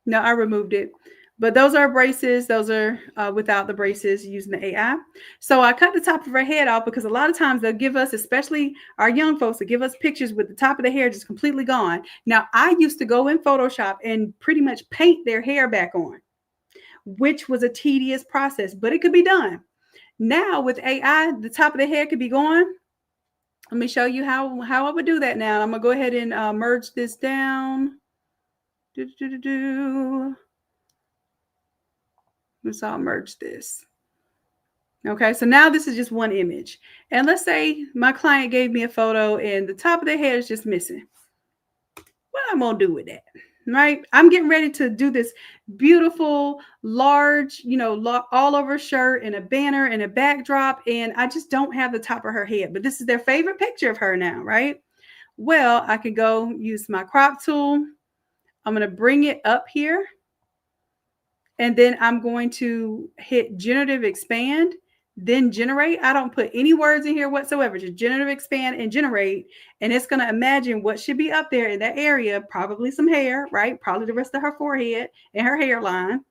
No, I removed it. But those are braces. Those are without the braces using the AI. So I cut the top of her head off because a lot of times they'll give us, especially our young folks, to give us pictures with the top of the hair just completely gone. Now, I used to go in Photoshop and pretty much paint their hair back on, which was a tedious process, but it could be done. Now with AI, the top of the hair could be gone. Let me show you how I would do that now. I'm going to go ahead and merge this down. Let's all merge this. Okay, so now this is just one image. And let's say my client gave me a photo and the top of their hair is just missing. what I'm going to do with that? Right? I'm getting ready to do this beautiful, large, all over shirt and a banner and a backdrop. And I just don't have the top of her head. But this is their favorite picture of her now, right? Well, I could go use my crop tool. I'm going to bring it up here. And then I'm going to hit generative expand, then generate. I don't put any words in here whatsoever, just generative expand and generate. And it's going to imagine what should be up there in that area, probably some hair, right? Probably the rest of her forehead and her hairline.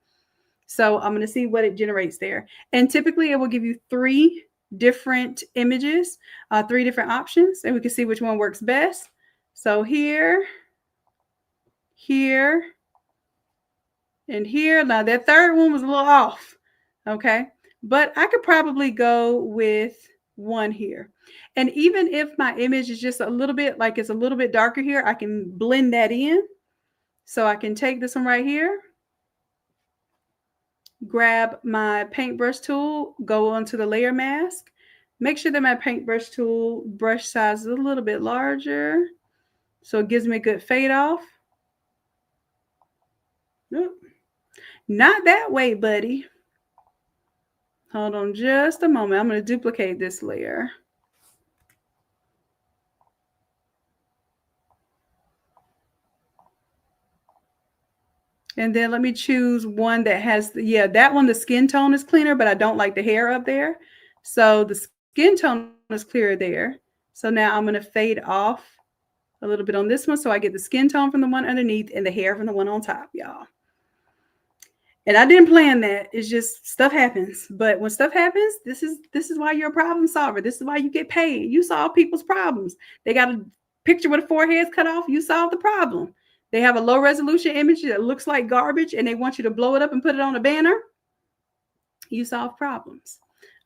So I'm going to see what it generates there. And typically it will give you 3 different images, 3 different options, and we can see which one works best. So here, and here. Now that third one was a little off, okay? But I could probably go with one here. And even if my image is just a little bit, like it's a little bit darker here, I can blend that in. So I can take this one right here, grab my paintbrush tool, go onto the layer mask, make sure that my paintbrush tool brush size is a little bit larger, so it gives me a good fade off. Oop. Not that way, buddy. Hold on just a moment. I'm going to duplicate this layer. And then let me choose one that has, that one, the skin tone is cleaner, but I don't like the hair up there. So the skin tone is clearer there. So now I'm going to fade off a little bit on this one. So I get the skin tone from the one underneath and the hair from the one on top, y'all. And I didn't plan that. It's just stuff happens. But when stuff happens, this is why you're a problem solver. This is why you get paid. You solve people's problems. They got a picture with a forehead cut off. You solve the problem. They have a low resolution image that looks like garbage and they want you to blow it up and put it on a banner. You solve problems.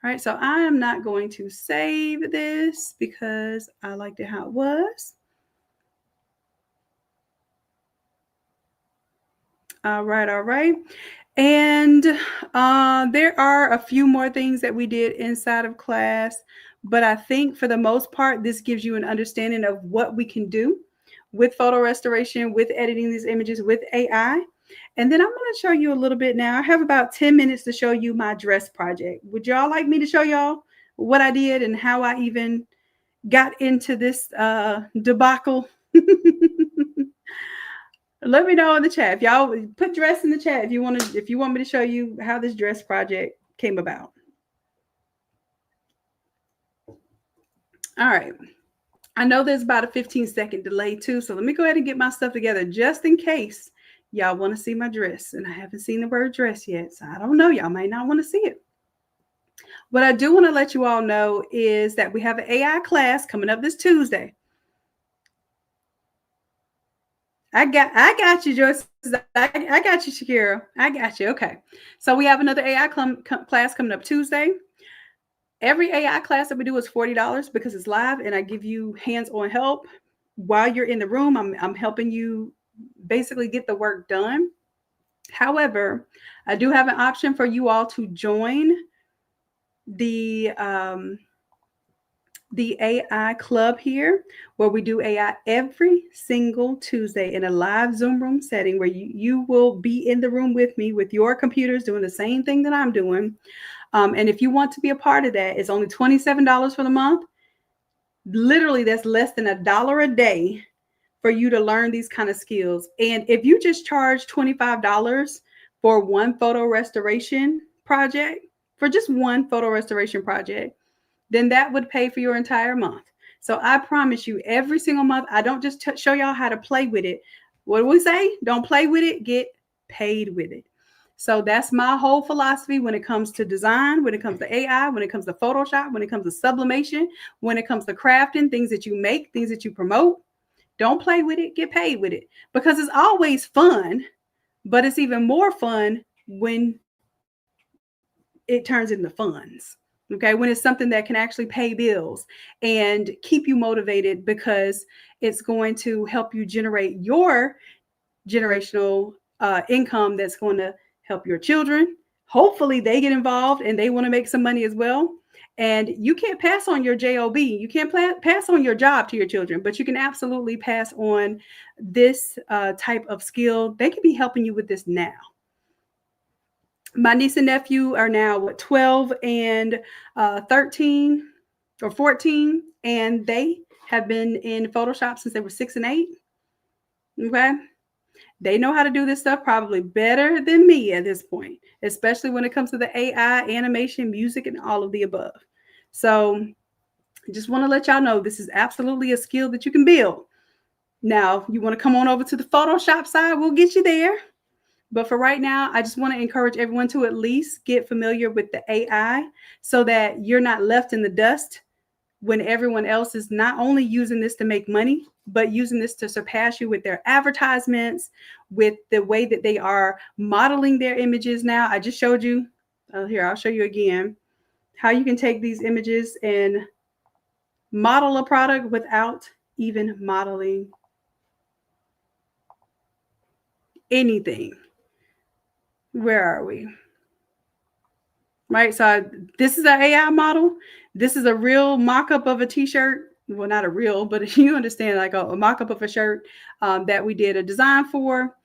All right. So I am not going to save this because I liked it how it was. All right. All right. And there are a few more things that we did inside of class, but I think for the most part, this gives you an understanding of what we can do with photo restoration, with editing these images with AI. And then I'm going to show you a little bit now. I have about 10 minutes to show you my dress project. Would y'all like me to show y'all what I did and how I even got into this debacle? Let me know in the chat. If y'all put dress in the chat if you want me to show you how this dress project came about. All right. I know there's about a 15-second delay too, so let me go ahead and get my stuff together just in case y'all want to see my dress. And I haven't seen the word dress yet, so I don't know. Y'all might not want to see it. What I do want to let you all know is that we have an AI class coming up this Tuesday. I got you, Joyce. I got you, Shakira. I got you. Okay. So we have another AI class coming up Tuesday. Every AI class that we do is $40 because it's live and I give you hands-on help while you're in the room. I'm helping you basically get the work done. However, I do have an option for you all to join the AI club here, where we do AI every single Tuesday in a live Zoom room setting where you will be in the room with me with your computers doing the same thing that I'm doing. And if you want to be a part of that, it's only $27 for the month. Literally, that's less than $1 a day for you to learn these kind of skills. And if you just charge $25 for one photo restoration project, for just one photo restoration project, then that would pay for your entire month. So I promise you, every single month, I don't just show y'all how to play with it. What do we say? Don't play with it, get paid with it. So that's my whole philosophy when it comes to design, when it comes to AI, when it comes to Photoshop, when it comes to sublimation, when it comes to crafting, things that you make, things that you promote. Don't play with it, get paid with it. Because it's always fun, but it's even more fun when it turns into funds. Okay, when it's something that can actually pay bills and keep you motivated because it's going to help you generate your generational income that's going to help your children. Hopefully they get involved and they want to make some money as well. And you can't pass on your job. You can't pass on your job to your children, but you can absolutely pass on this type of skill. They can be helping you with this now. My niece and nephew are now 12 and 13 or 14, and they have been in Photoshop since they were 6 and 8. Okay. They know how to do this stuff probably better than me at this point, especially when it comes to the AI, animation, music, and all of the above. So just want to let y'all know this is absolutely a skill that you can build. Now, you want to come on over to the Photoshop side, we'll get you there. But for right now, I just want to encourage everyone to at least get familiar with the AI so that you're not left in the dust when everyone else is not only using this to make money, but using this to surpass you with their advertisements, with the way that they are modeling their images now. I just showed you, here, I'll show you again, how you can take these images and model a product without even modeling anything. Where are we? Right, so this is an AI model. This is a real mock-up of a t-shirt. Well, not a real, but you understand, like a mock-up of a shirt that we did a design for.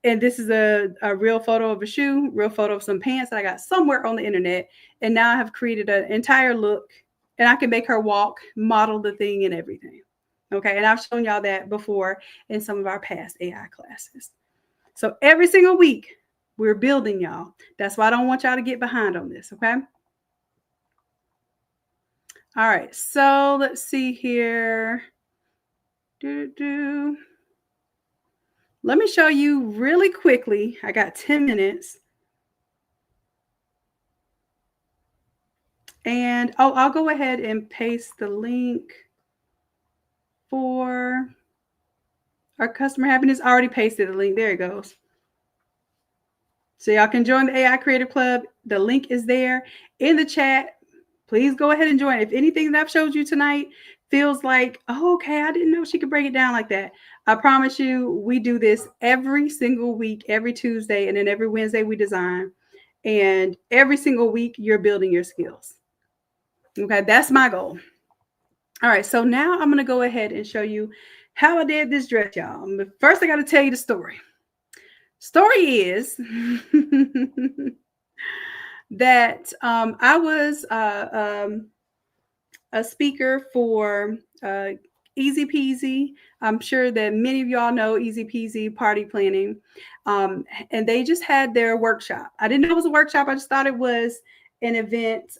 And this is a real photo of a shoe, real photo of some pants that I got somewhere on the internet. And now I have created an entire look, and I can make her walk, model the thing and everything. Okay, and I've shown y'all that before in some of our past AI classes. So every single week, we're building, y'all. That's why I don't want y'all to get behind on this, okay? All right, so let's see here. Let me show you really quickly. I got 10 minutes. And I'll go ahead and paste the link for our customer happiness. I already pasted the link. There it goes. So y'all can join the AI Creative Club. The link is there in the chat. Please go ahead and join. If anything that I've showed you tonight feels like, oh, okay, I didn't know she could break it down like that. I promise you, we do this every single week, every Tuesday, and then every Wednesday we design. And every single week you're building your skills. Okay, that's my goal. All right, so now I'm going to go ahead and show you how I did this dress, y'all. But first, I got to tell you the story. Story is that I was a speaker for Easy Peasy. I'm sure that many of y'all know Easy Peasy Party Planning. And they just had their workshop. I didn't know it was a workshop. I just thought it was an event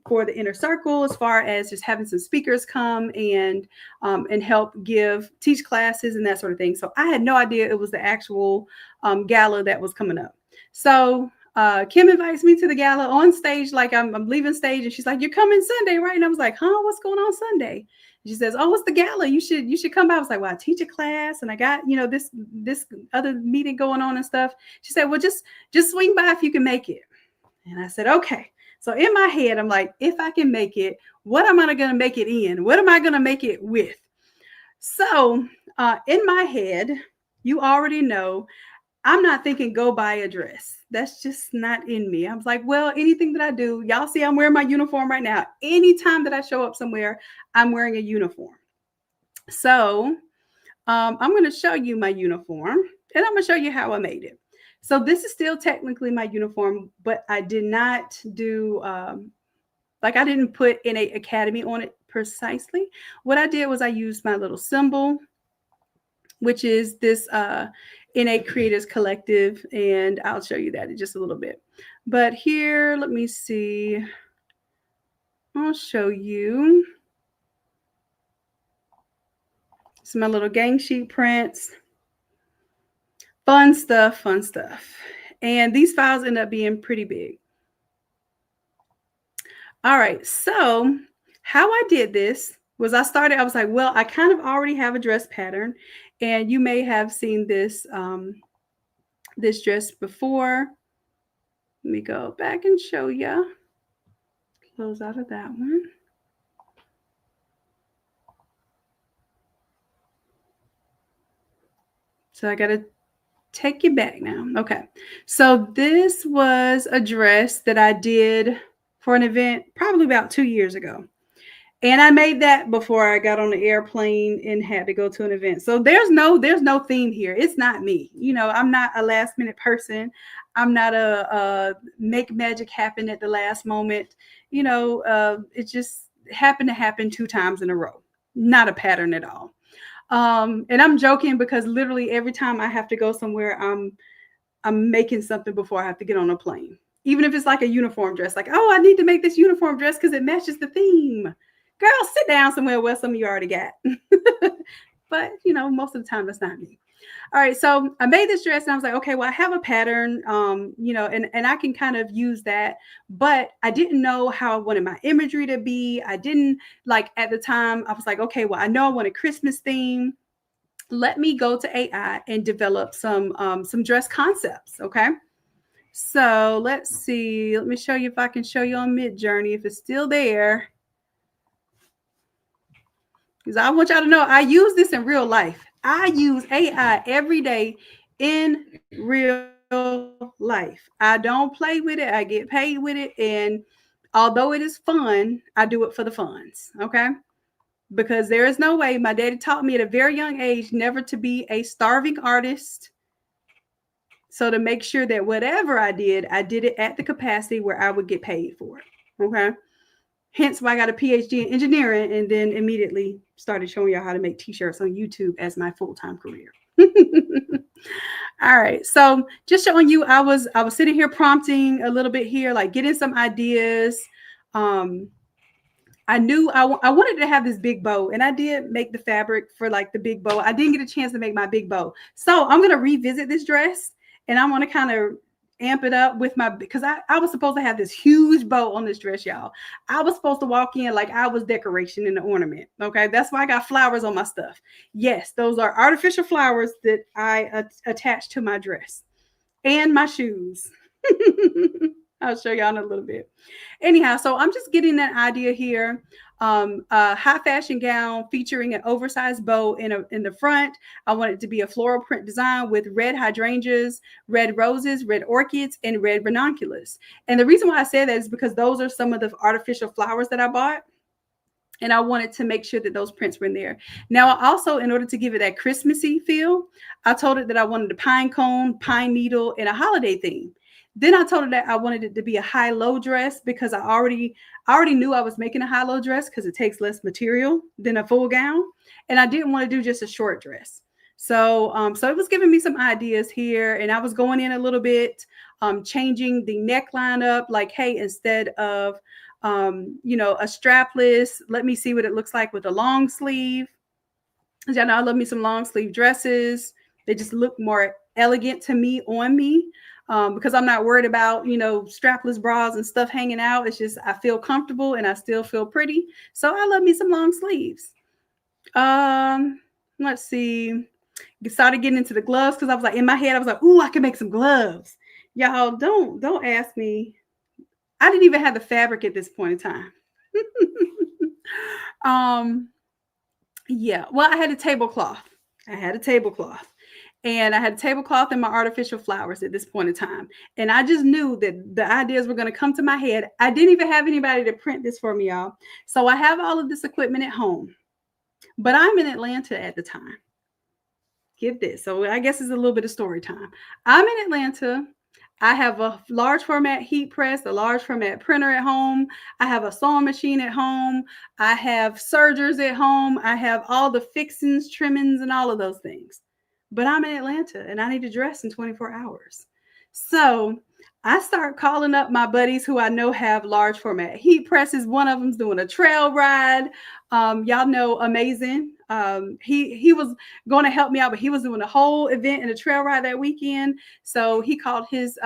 for the inner circle, as far as just having some speakers come and help teach classes and that sort of thing. So I had no idea it was the actual gala that was coming up. So Kim invites me to the gala on stage, like I'm leaving stage, and she's like, "You're coming Sunday, right?" And I was like, "Huh? What's going on Sunday?" And she says, "Oh, it's the gala. You should come by." I was like, "Well, I teach a class, and I got this other meeting going on and stuff." She said, "Well, just swing by if you can make it." And I said, "Okay." So in my head, I'm like, if I can make it, what am I going to make it in? What am I going to make it with? So in my head, you already know, I'm not thinking go buy a dress. That's just not in me. I was like, well, anything that I do, y'all see I'm wearing my uniform right now. Anytime that I show up somewhere, I'm wearing a uniform. So I'm going to show you my uniform, and I'm going to show you how I made it. So this is still technically my uniform, but I did not do, I didn't put Innate Academy on it precisely. What I did was I used my little symbol, which is this Innate Creators Collective, and I'll show you that in just a little bit. But here, let me see. I'll show you. It's my little gang sheet prints. Fun stuff, fun stuff. And these files end up being pretty big. All right, so how I did this was I was like, well, I kind of already have a dress pattern, and you may have seen this, this dress before. Let me go back and show you. Close out of that one. So I got to take you back now. Okay. So this was a dress that I did for an event probably about 2 years ago. And I made that before I got on the airplane and had to go to an event. So there's no theme here. It's not me. You know, I'm not a last minute person. I'm not a make magic happen at the last moment. You know, it just happened to happen 2 times in a row. Not a pattern at all. And I'm joking because literally every time I have to go somewhere, I'm making something before I have to get on a plane. Even if it's like a uniform dress, like, oh, I need to make this uniform dress because it matches the theme. Girl, sit down somewhere where some of you already got. But, you know, most of the time, that's not me. All right, so I made this dress and I was like, okay, well, I have a pattern, you know, and I can kind of use that. But I didn't know how I wanted my imagery to be. I didn't, like, at the time, I was like, okay, well, I know I want a Christmas theme. Let me go to AI and develop some dress concepts, okay? So let's see. Let me show you if I can show you on Midjourney if it's still there. Because I want y'all to know I use this in real life. I use AI every day in real life. I don't play with it. I get paid with it. And although it is fun, I do it for the funds, okay? Because there is no way. My daddy taught me at a very young age never to be a starving artist. So to make sure that whatever I did it at the capacity where I would get paid for it, okay? Hence why I got a PhD in engineering and then immediately started showing y'all how to make t-shirts on YouTube as my full-time career. All right. So just showing you, I was sitting here prompting a little bit here, like getting some ideas. I knew I wanted to have this big bow, and I did make the fabric for like the big bow. I didn't get a chance to make my big bow. So I'm going to revisit this dress and I want to kind of amp it up with because I was supposed to have this huge bow on this dress, y'all. I was supposed to walk in like I was decoration in the ornament. Okay. That's why I got flowers on my stuff. Yes, those are artificial flowers that I attached to my dress and my shoes. I'll show y'all in a little bit. Anyhow, so I'm just getting that idea here. A high fashion gown featuring an oversized bow in the front. I want it to be a floral print design with red hydrangeas, red roses, red orchids, and red ranunculus. And the reason why I say that is because those are some of the artificial flowers that I bought. And I wanted to make sure that those prints were in there. Now, also, in order to give it that Christmassy feel, I told it that I wanted a pine cone, pine needle, and a holiday theme. Then I told her that I wanted it to be a high-low dress because I already knew I was making a high-low dress because it takes less material than a full gown. And I didn't want to do just a short dress. So it was giving me some ideas here. And I was going in a little bit, changing the neckline up. Like, hey, instead of, you know, a strapless, let me see what it looks like with a long sleeve. As y'all know, I love me some long sleeve dresses. They just look more elegant to me on me. Because I'm not worried about, you know, strapless bras and stuff hanging out. It's just I feel comfortable and I still feel pretty. So I love me some long sleeves. Let's see. Started getting into the gloves because I was like, in my head, I was like, ooh, I can make some gloves. Y'all, don't ask me. I didn't even have the fabric at this point in time. Yeah, well, I had a tablecloth. And I had a tablecloth and my artificial flowers at this point in time. And I just knew that the ideas were going to come to my head. I didn't even have anybody to print this for me, y'all. So I have all of this equipment at home. But I'm in Atlanta at the time. Get this. So I guess it's a little bit of story time. I'm in Atlanta. I have a large format heat press, a large format printer at home. I have a sewing machine at home. I have sergers at home. I have all the fixings, trimmings, and all of those things. But I'm in Atlanta and I need to dress in 24 hours. So I start calling up my buddies who I know have large format heat presses. One of them's doing a trail ride. Y'all know Amazing. He was going to help me out, but he was doing a whole event and a trail ride that weekend. So he called his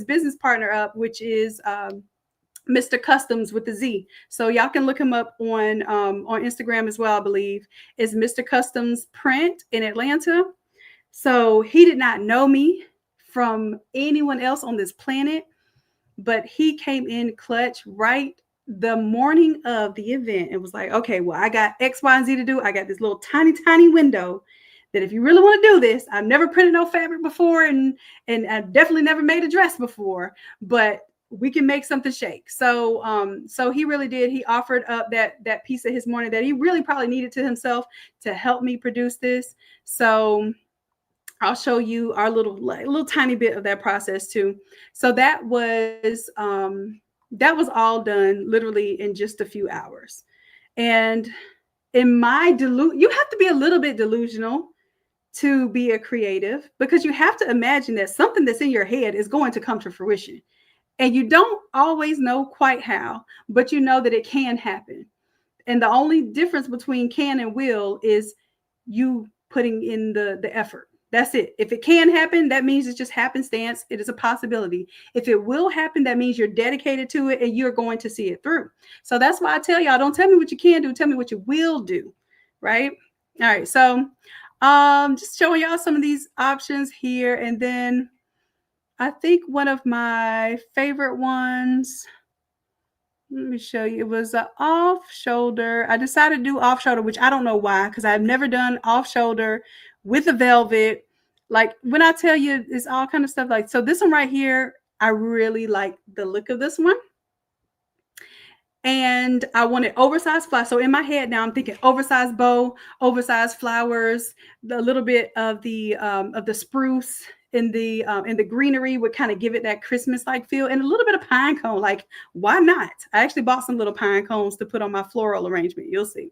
business partner up, which is Mr. Customs with the Z. So y'all can look him up on Instagram as well, I believe. It's Mr. Customs Print in Atlanta. So he did not know me from anyone else on this planet, but he came in clutch right the morning of the event and was like, okay, well, I got X, Y, and Z to do. I got this little tiny, tiny window that if you really want to do this, I've never printed no fabric before and I've definitely never made a dress before, but we can make something shake. So he really did. He offered up that piece of his morning that he really probably needed to himself to help me produce this. So I'll show you our little tiny bit of that process too. So that was all done literally in just a few hours. And in my you have to be a little bit delusional to be a creative, because you have to imagine that something that's in your head is going to come to fruition. And you don't always know quite how, but you know that it can happen. And the only difference between can and will is you putting in the effort. That's it. If it can happen, that means it's just happenstance. It is a possibility. If it will happen, that means you're dedicated to it and you're going to see it through. So that's why I tell y'all, don't tell me what you can do. Tell me what you will do. Right? All right. So just showing y'all some of these options here. And then I think one of my favorite ones, let me show you. It was an off shoulder. I decided to do off shoulder, which I don't know why, because I've never done off shoulder with a velvet. Like when I tell you, it's all kind of stuff like, so this one right here, I really like the look of this one. And I wanted oversized flowers. So in my head now, I'm thinking oversized bow, oversized flowers, a little bit of the spruce in the greenery would kind of give it that Christmas-like feel, and a little bit of pine cone. Like, why not? I actually bought some little pine cones to put on my floral arrangement. You'll see.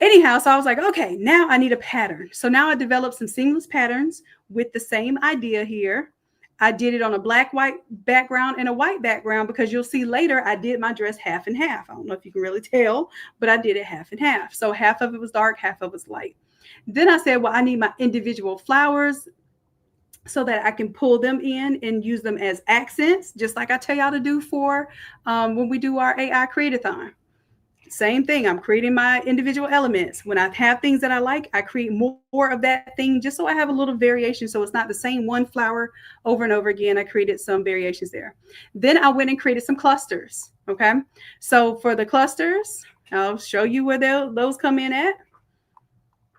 Anyhow, so I was like, okay, now I need a pattern. So now I developed some seamless patterns with the same idea here. I did it on a black-white background and a white background, because you'll see later I did my dress half and half. I don't know if you can really tell, but I did it half and half. So half of it was dark, half of it was light. Then I said, well, I need my individual flowers so that I can pull them in and use them as accents, just like I tell y'all to do for when we do our AI Create-a-thon. Same thing. I'm creating my individual elements. When I have things that I like, I create more of that thing just so I have a little variation. So it's not the same one flower over and over again. I created some variations there. Then I went and created some clusters. Okay. So for the clusters, I'll show you where those come in at.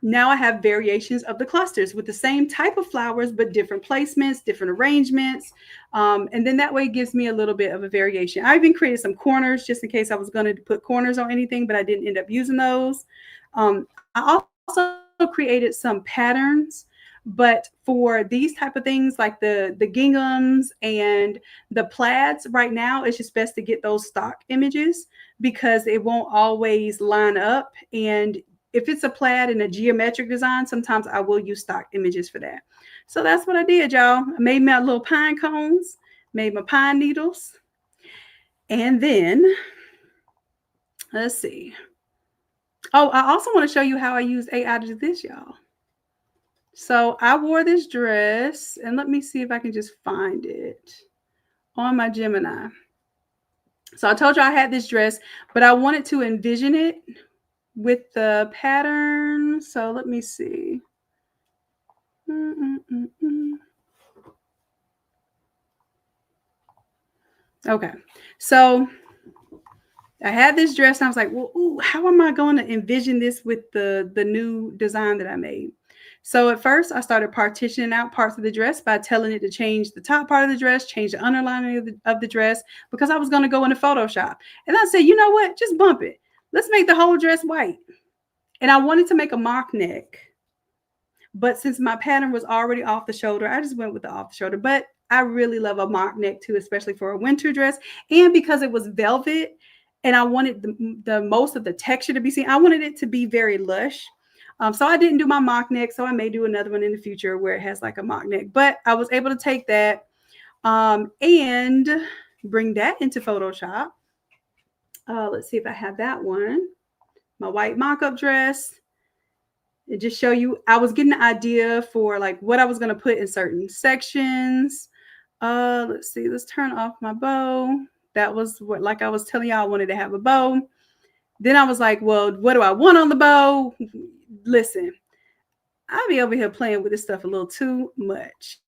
Now I have variations of the clusters with the same type of flowers, but different placements, different arrangements. And then that way it gives me a little bit of a variation. I even created some corners just in case I was going to put corners on anything, but I didn't end up using those. I also created some patterns, but for these type of things like the ginghams and the plaids, right now it's just best to get those stock images because it won't always line up. And if it's a plaid and a geometric design, sometimes I will use stock images for that. So that's what I did, y'all. I made my little pine cones, made my pine needles. And then, let's see. Oh, I also want to show you how I use AI to do this, y'all. So I wore this dress, and let me see if I can just find it on my Gemini. So I told you I had this dress, but I wanted to envision it with the pattern. So let me see. Okay. So I had this dress and I was like, well, ooh, how am I going to envision this with the new design that I made? So at first I started partitioning out parts of the dress by telling it to change the top part of the dress, change the underlining of the dress, because I was going to go into Photoshop. And I said, you know what? Just bump it. Let's make the whole dress white. And I wanted to make a mock neck. But since my pattern was already off the shoulder, I just went with the off the shoulder. But I really love a mock neck too, especially for a winter dress. And because it was velvet and I wanted the most of the texture to be seen, I wanted it to be very lush. So I didn't do my mock neck. So I may do another one in the future where it has like a mock neck. But I was able to take that and bring that into Photoshop. Let's see if I have that one. My white mock-up dress. And just show you, I was getting an idea for like what I was going to put in certain sections. Let's see, let's turn off my bow. That was what, like I was telling y'all, I wanted to have a bow. Then I was like, well, what do I want on the bow? Listen, I'll be over here playing with this stuff a little too much.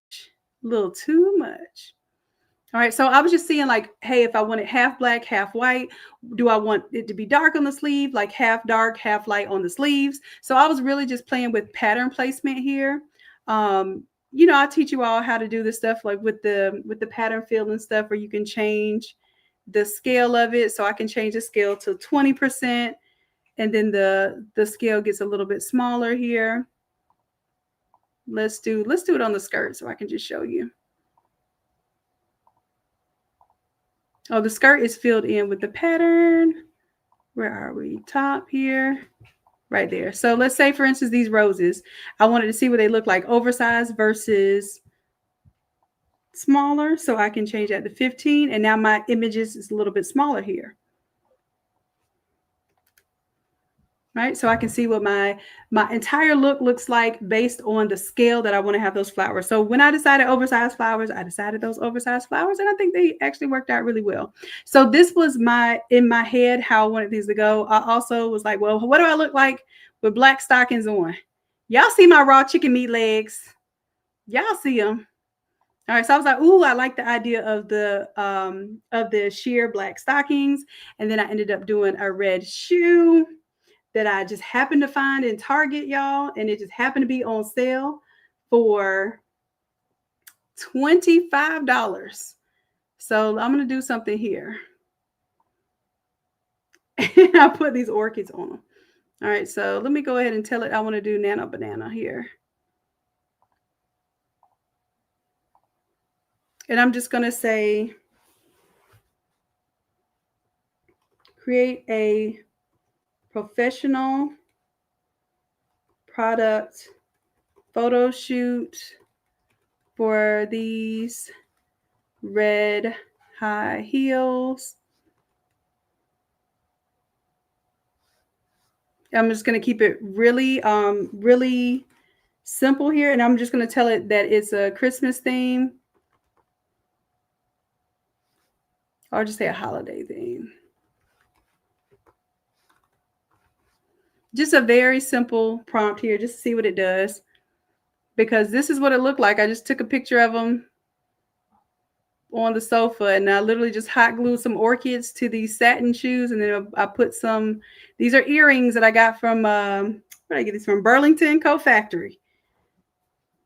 All right, so I was just seeing like, hey, if I want it half black, half white, do I want it to be dark on the sleeve, like half dark, half light on the sleeves? So I was really just playing with pattern placement here. you know, I'll teach you all how to do this stuff like with the pattern fill and stuff, where you can change the scale of it. So I can change the scale to 20%, and then the scale gets a little bit smaller here. Let's do it on the skirt so I can just show you. Oh, the skirt is filled in with the pattern. Where are we? Top here. Right there. So let's say, for instance, these roses, I wanted to see what they look like oversized versus smaller. So I can change that to 15. And now my images is a little bit smaller here. Right. So I can see what my entire look looks like based on the scale that I want to have those flowers. So when I decided oversized flowers, I decided those oversized flowers, and I think they actually worked out really well. So this was in my head, how I wanted these to go. I also was like, well, what do I look like with black stockings on? Y'all see my raw chicken meat legs? Y'all see them? All right. So I was like, ooh, I like the idea of the sheer black stockings. And then I ended up doing a red shoe that I just happened to find in Target, y'all. And it just happened to be on sale for $25. So I'm going to do something here. And I put these orchids on them. All right. So let me go ahead and tell it I want to do Nano Banana here. And I'm just going to say, create a professional product photo shoot for these red high heels. I'm just going to keep it really, really simple here. And I'm just going to tell it that it's a Christmas theme. I'll just say a holiday theme. Just a very simple prompt here, just to see what it does. Because this is what it looked like. I just took a picture of them on the sofa, and I literally just hot glued some orchids to these satin shoes. And then I put some, these are earrings that I got from, where did I get these from? Burlington Coat Factory.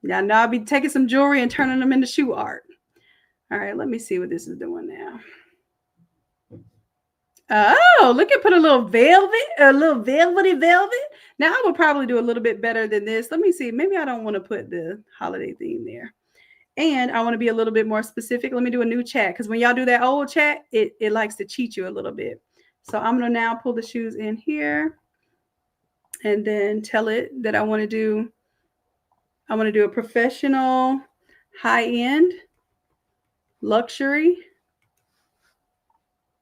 Yeah, now I'll be taking some jewelry and turning them into shoe art. All right, let me see what this is doing now. Oh, look at, put a little velvety velvet. Now I will probably do a little bit better than this. Let me see. Maybe I don't want to put the holiday theme there. And I want to be a little bit more specific. Let me do a new chat, because when y'all do that old chat, it likes to cheat you a little bit. So I'm going to now pull the shoes in here and then tell it that I want to do a professional, high-end, luxury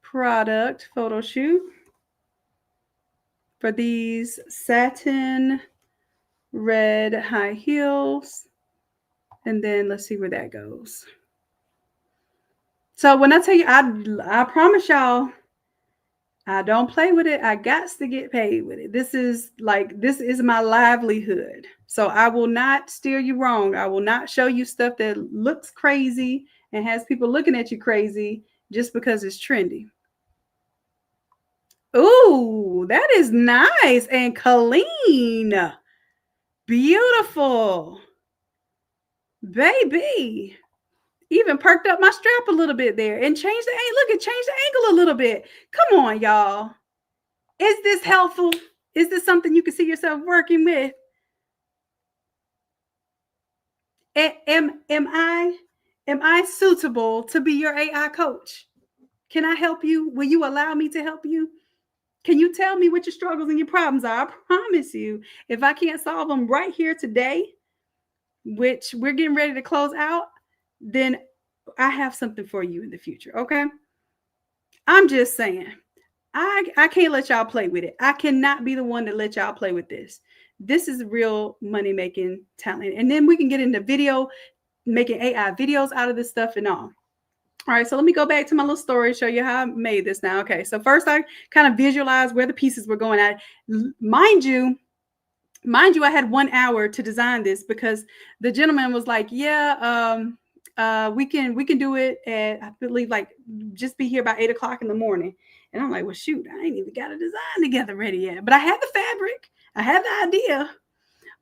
product photo shoot for these satin red high heels. And then let's see where that goes. So when I tell you, I promise y'all, I don't play with it. I got to get paid with it. This is my livelihood. So I will not steer you wrong. I will not show you stuff that looks crazy and has people looking at you crazy just because it's trendy. Ooh, that is nice and clean. Beautiful. Baby. Even perked up my strap a little bit there and changed the angle. Look, it changed the angle a little bit. Come on, y'all. Is this helpful? Is this something you can see yourself working with? Am I suitable to be your AI coach? Can I help you? Will you allow me to help you? Can you tell me what your struggles and your problems are? I promise you, if I can't solve them right here today, which we're getting ready to close out, then I have something for you in the future. Okay. I'm just saying, I can't let y'all play with it. I cannot be the one that let y'all play with this. This is real money-making talent. And then we can get into video, making AI videos out of this stuff and all. All right, so let me go back to my little story, show you how I made this now. Okay, so first I kind of visualized where the pieces were going at. Mind you, I had 1 hour to design this because the gentleman was like, yeah, we can do it at, I believe, like, just be here by 8 o'clock in the morning. And I'm like, well, shoot, I ain't even got a design together ready yet. But I had the fabric. I had the idea.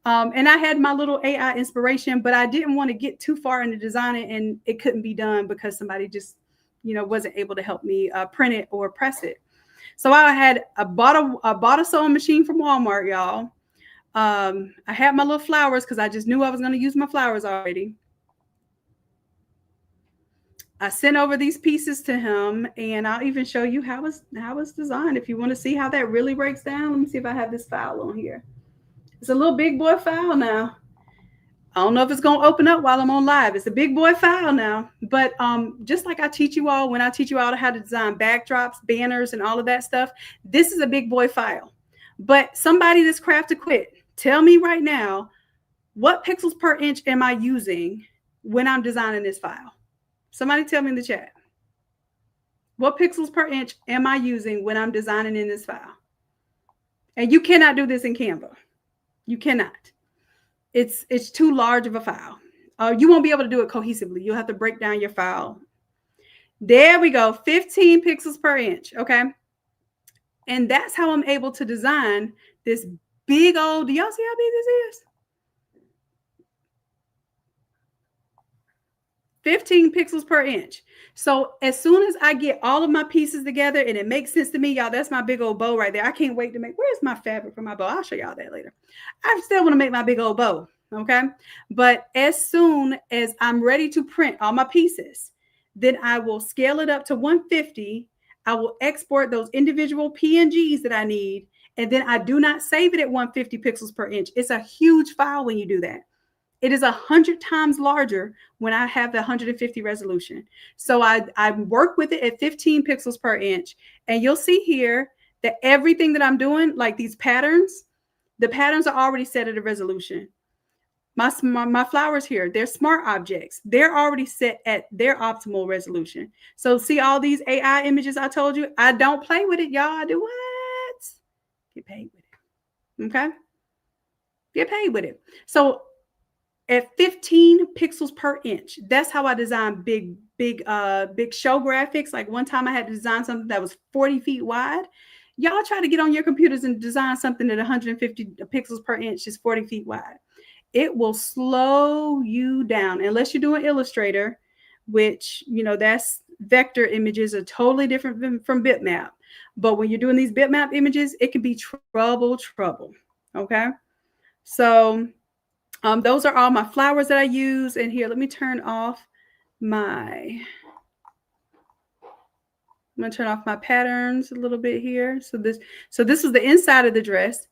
And I had my little AI inspiration, but I didn't want to get too far into designing, and it couldn't be done because somebody just, wasn't able to help me print it or press it. So I bought a sewing machine from Walmart, y'all. I had my little flowers because I just knew I was going to use my flowers already. I sent over these pieces to him, and I'll even show you how it's designed. If you want to see how that really breaks down, let me see if I have this file on here. It's a little big boy file now. I don't know if it's going to open up while I'm on live. It's a big boy file now. But just like I teach you all, when I teach you all how to design backdrops, banners, and all of that stuff, this is a big boy file. But somebody that's craft quit, tell me right now, what pixels per inch am I using when I'm designing this file? Somebody tell me in the chat. What pixels per inch am I using when I'm designing in this file? And you cannot do this in Canva. You cannot. It's too large of a file. You won't be able to do it cohesively. You'll have to break down your file. There we go. 15 pixels per inch. Okay. And that's how I'm able to design this big old, do y'all see how big this is? 15 pixels per inch. So as soon as I get all of my pieces together and it makes sense to me, y'all, that's my big old bow right there. I can't wait to make, where's my fabric for my bow? I'll show y'all that later. I still want to make my big old bow. Okay. But as soon as I'm ready to print all my pieces, then I will scale it up to 150. I will export those individual PNGs that I need. And then I do not save it at 150 pixels per inch. It's a huge file when you do that. It is 100 times larger when I have the 150 resolution. So I work with it at 15 pixels per inch. And you'll see here that everything that I'm doing, like these patterns, the patterns are already set at a resolution. My flowers here, they're smart objects. They're already set at their optimal resolution. So see all these AI images I told you? I don't play with it, y'all. I do what? Get paid with it. Okay? Get paid with it. So at 15 pixels per inch, that's how I design big show graphics. Like one time I had to design something that was 40 feet wide. Y'all try to get on your computers and design something at 150 pixels per inch is 40 feet wide. It will slow you down unless you're doing Illustrator, which, that's vector images are totally different from bitmap. But when you're doing these bitmap images, it can be trouble. Okay. So those are all my flowers that I use. And here, let me turn off I'm going to turn off my patterns a little bit here. So this was the inside of the dress.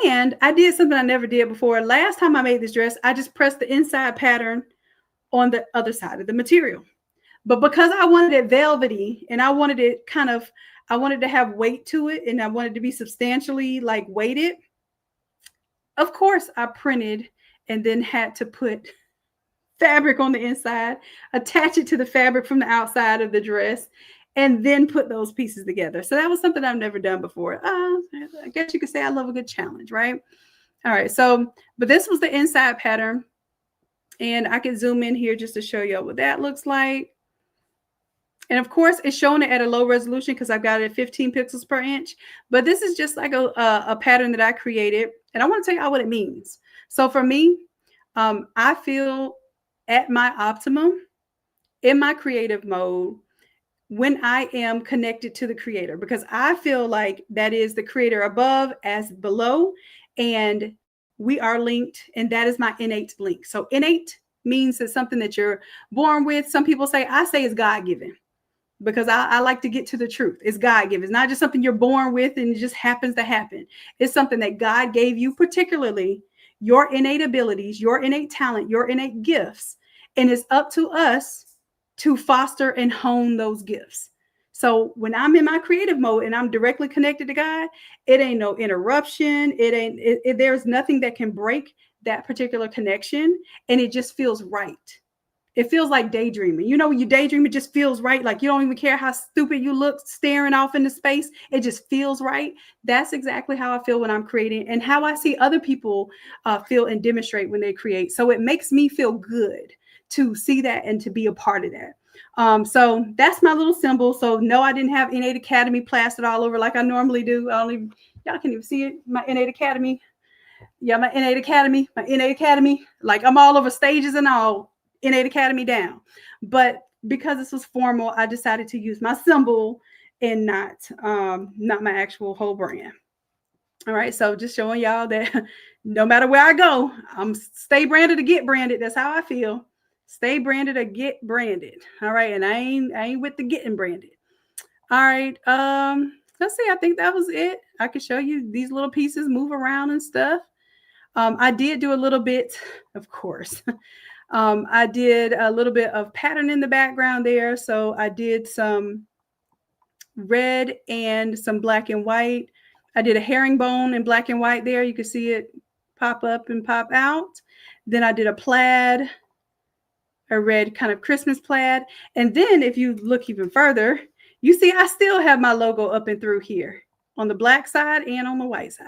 And I did something I never did before. Last time I made this dress, I just pressed the inside pattern on the other side of the material. But because I wanted it velvety and I wanted it I wanted to have weight to it and I wanted to be substantially like weighted, of course I printed and then had to put fabric on the inside, attach it to the fabric from the outside of the dress, and then put those pieces together. So that was something I've never done before. I guess you could say I love a good challenge, right? All right. So, but this was the inside pattern. And I can zoom in here just to show you what that looks like. And of course, it's showing it at a low resolution because I've got it at 15 pixels per inch. But this is just like a pattern that I created. And I want to tell you what it means. So for me, I feel at my optimum in my creative mode when I am connected to the creator, because I feel like that is the creator above as below, and we are linked, and that is my innate link. So innate means it's something that you're born with. Some people say, I say it's God-given, because I like to get to the truth. It's God-given. It's not just something you're born with and it just happens to happen. It's something that God gave you, particularly your innate abilities, your innate talent, your innate gifts. And it's up to us to foster and hone those gifts. So when I'm in my creative mode and I'm directly connected to God, it ain't no interruption. There's nothing that can break that particular connection. And it just feels right. It feels like daydreaming. When you daydream, it just feels right. Like you don't even care how stupid you look staring off into space. It just feels right. That's exactly how I feel when I'm creating and how I see other people feel and demonstrate when they create. So it makes me feel good to see that and to be a part of that. So that's my little symbol. So no, I didn't have Innate Academy plastered all over like I normally do. Y'all can't even see it. My Innate Academy Yeah, my Innate Academy, like I'm all over stages and all, Innate Academy down. But because this was formal, I decided to use my symbol and not my actual whole brand. All right, so just showing y'all that no matter where I go, I'm stay branded or get branded. That's how I feel. Stay branded or get branded. All right, and I ain't with the getting branded. All right, let's see. I think that was it. I could show you these little pieces move around and stuff. I did do a little bit, of course. I did a little bit of pattern in the background there. So I did some red and some black and white. I did a herringbone in black and white there. You can see it pop up and pop out. Then I did a plaid, a red kind of Christmas plaid. And then if you look even further, you see I still have my logo up and through here on the black side and on the white side.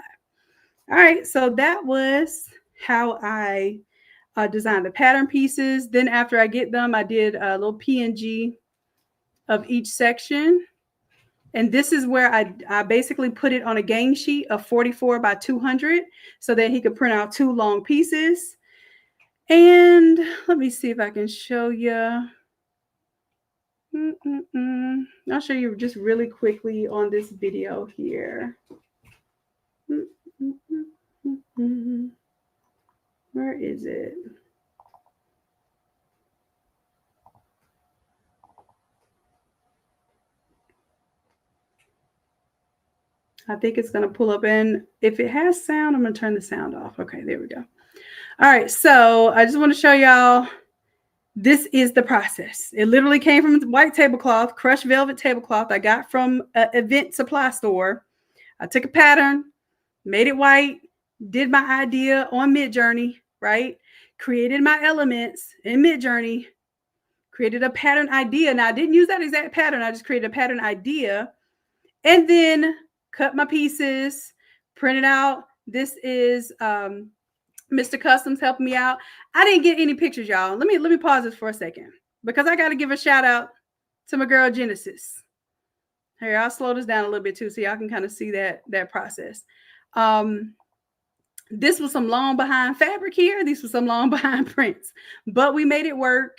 All right, so that was how I designed the pattern pieces. Then after I get them, I did a little PNG of each section. And this is where I basically put it on a gang sheet of 44 by 200 so that he could print out 2 long pieces. And let me see if I can show you. I'll show you just really quickly on this video here. Where is it? I think it's going to pull up, and if it has sound, I'm going to turn the sound off. Okay, there we go. All right, so I just want to show y'all, this is the process. It literally came from white tablecloth, crushed velvet tablecloth I got from an event supply store. I took a pattern, made it white, did my idea on Midjourney, right? Created my elements in Midjourney, created a pattern idea. Now, I didn't use that exact pattern. I just created a pattern idea and then cut my pieces, printed out. This is Mr. Customs helping me out. I didn't get any pictures, y'all. Let me pause this for a second because I got to give a shout out to my girl Genesis. Here, I'll slow this down a little bit too so y'all can kind of see that process. This was some long behind fabric here. These were some long behind prints, but we made it work.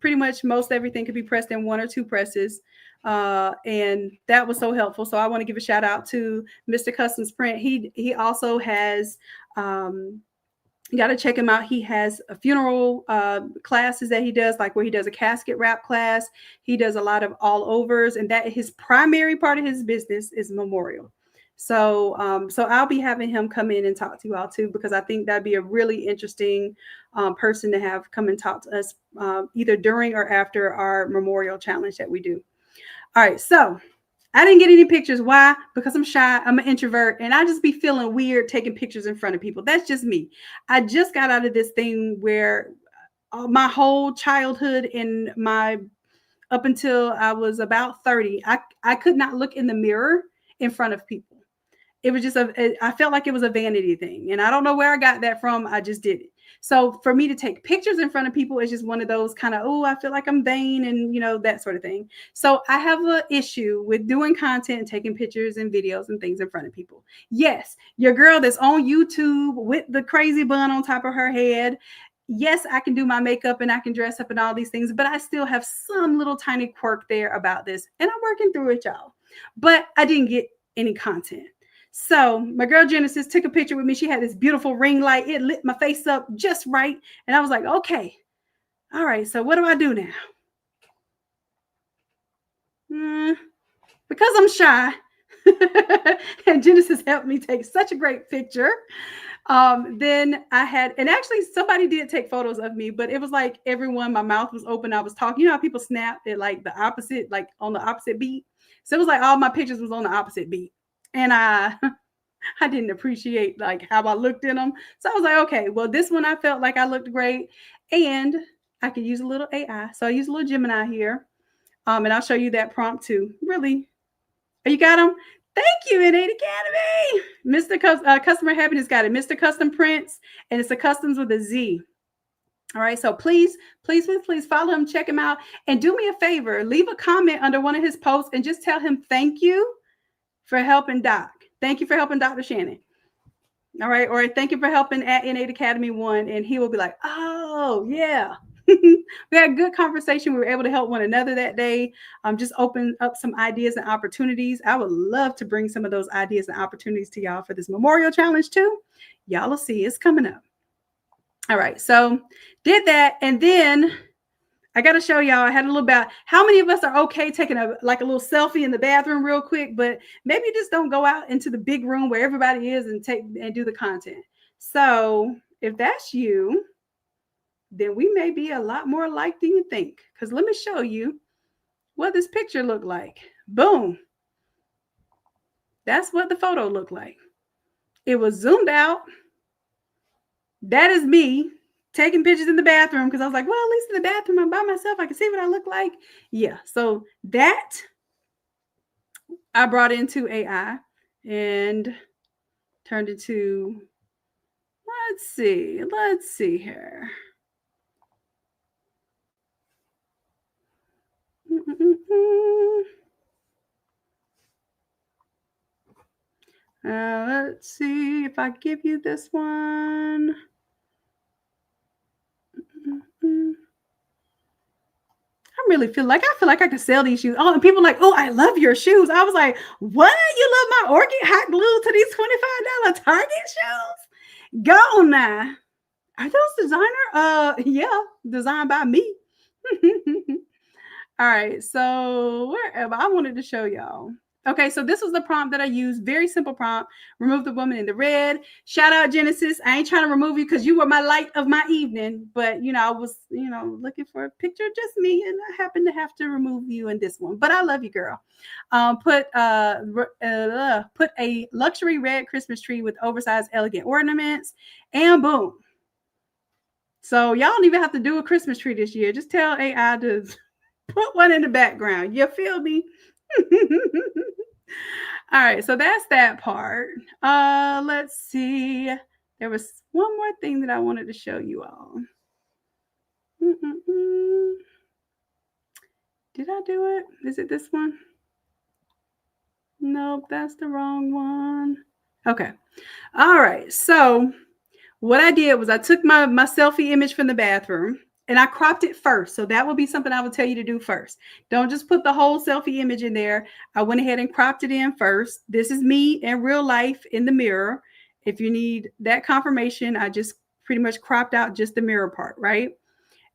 Pretty much most everything could be pressed in 1 or 2 presses. And that was so helpful. So I want to give a shout out to Mr. Customs Print. He also has, you got to check him out. He has a funeral classes that he does, like where he does a casket wrap class. He does a lot of all overs, and that his primary part of his business is memorial. So, so I'll be having him come in and talk to you all too, because I think that'd be a really interesting person to have come and talk to us either during or after our memorial challenge that we do. All right, so I didn't get any pictures. Why? Because I'm shy. I'm an introvert, and I just be feeling weird taking pictures in front of people. That's just me. I just got out of this thing where my whole childhood and up until I was about 30, I could not look in the mirror in front of people. It was just I felt like it was a vanity thing, and I don't know where I got that from. I just did it. So for me to take pictures in front of people is just one of those kind of, oh, I feel like I'm vain and, you know, that sort of thing. So I have an issue with doing content and taking pictures and videos and things in front of people. Yes, your girl that's on YouTube with the crazy bun on top of her head. Yes, I can do my makeup and I can dress up and all these things, but I still have some little tiny quirk there about this. And I'm working through it, y'all. But I didn't get any content. So my girl Genesis took a picture with me. She had this beautiful ring light. It lit my face up just right. And I was like, okay, all right, so what do I do now? Because I'm shy. And Genesis helped me take such a great picture. Then I had, and actually somebody did take photos of me, but it was like everyone, my mouth was open. I was talking. You know how people snap at like the opposite, like on the opposite beat. So it was like all my pictures was on the opposite beat. And I didn't appreciate like how I looked in them. So I was like, okay, well, this one I felt like I looked great. And I could use a little AI. So I used a little Gemini here. And I'll show you that prompt too. Really? Oh, you got them? Thank you, Innate Academy. Mr. Customer Happiness got it. Mr. Custom Prints. And it's a customs with a Z. All right. So please follow him. Check him out. And do me a favor. Leave a comment under one of his posts and just tell him thank you for helping Doc. Thank you for helping Dr. Shannon. All right. Or thank you for helping at Innate Academy 1. And he will be like, oh, yeah. We had a good conversation. We were able to help one another that day. Just open up some ideas and opportunities. I would love to bring some of those ideas and opportunities to y'all for this Memorial Challenge too. Y'all will see it's coming up. All right. So did that. And then I got to show y'all, I had a little about how many of us are okay taking a little selfie in the bathroom real quick, but maybe just don't go out into the big room where everybody is and do the content. So if that's you, then we may be a lot more alike than you think. Because let me show you what this picture looked like. Boom. That's what the photo looked like. It was zoomed out. That is me taking pictures in the bathroom because I was like, well, at least in the bathroom, I'm by myself. I can see what I look like. Yeah. So that I brought into AI and turned it to, let's see here. Let's see if I give you this one. I feel like I could sell these shoes. Oh, and people are like, oh, I love your shoes. I was like, what? You love my orchid hot glue to these $25 Target shoes? Go now. Are those designer? Yeah, designed by me. All right, so wherever I wanted to show y'all. Okay, so this was the prompt that I used. Very simple prompt. Remove the woman in the red. Shout out Genesis. I ain't trying to remove you because you were my light of my evening. But, I was, looking for a picture of just me. And I happened to have to remove you in this one. But I love you, girl. Put a luxury red Christmas tree with oversized elegant ornaments. And boom. So y'all don't even have to do a Christmas tree this year. Just tell AI to put one in the background. You feel me? All right, so that's that part. Let's see. There was one more thing that I wanted to show you all. Did I do it? Is it this one? Nope, that's the wrong one. Okay. All right. So what I did was I took my selfie image from the bathroom and I cropped it first. So that would be something I would tell you to do first. Don't just put the whole selfie image in there. I went ahead and cropped it in first. This is me in real life in the mirror. If you need that confirmation, I just pretty much cropped out just the mirror part, right?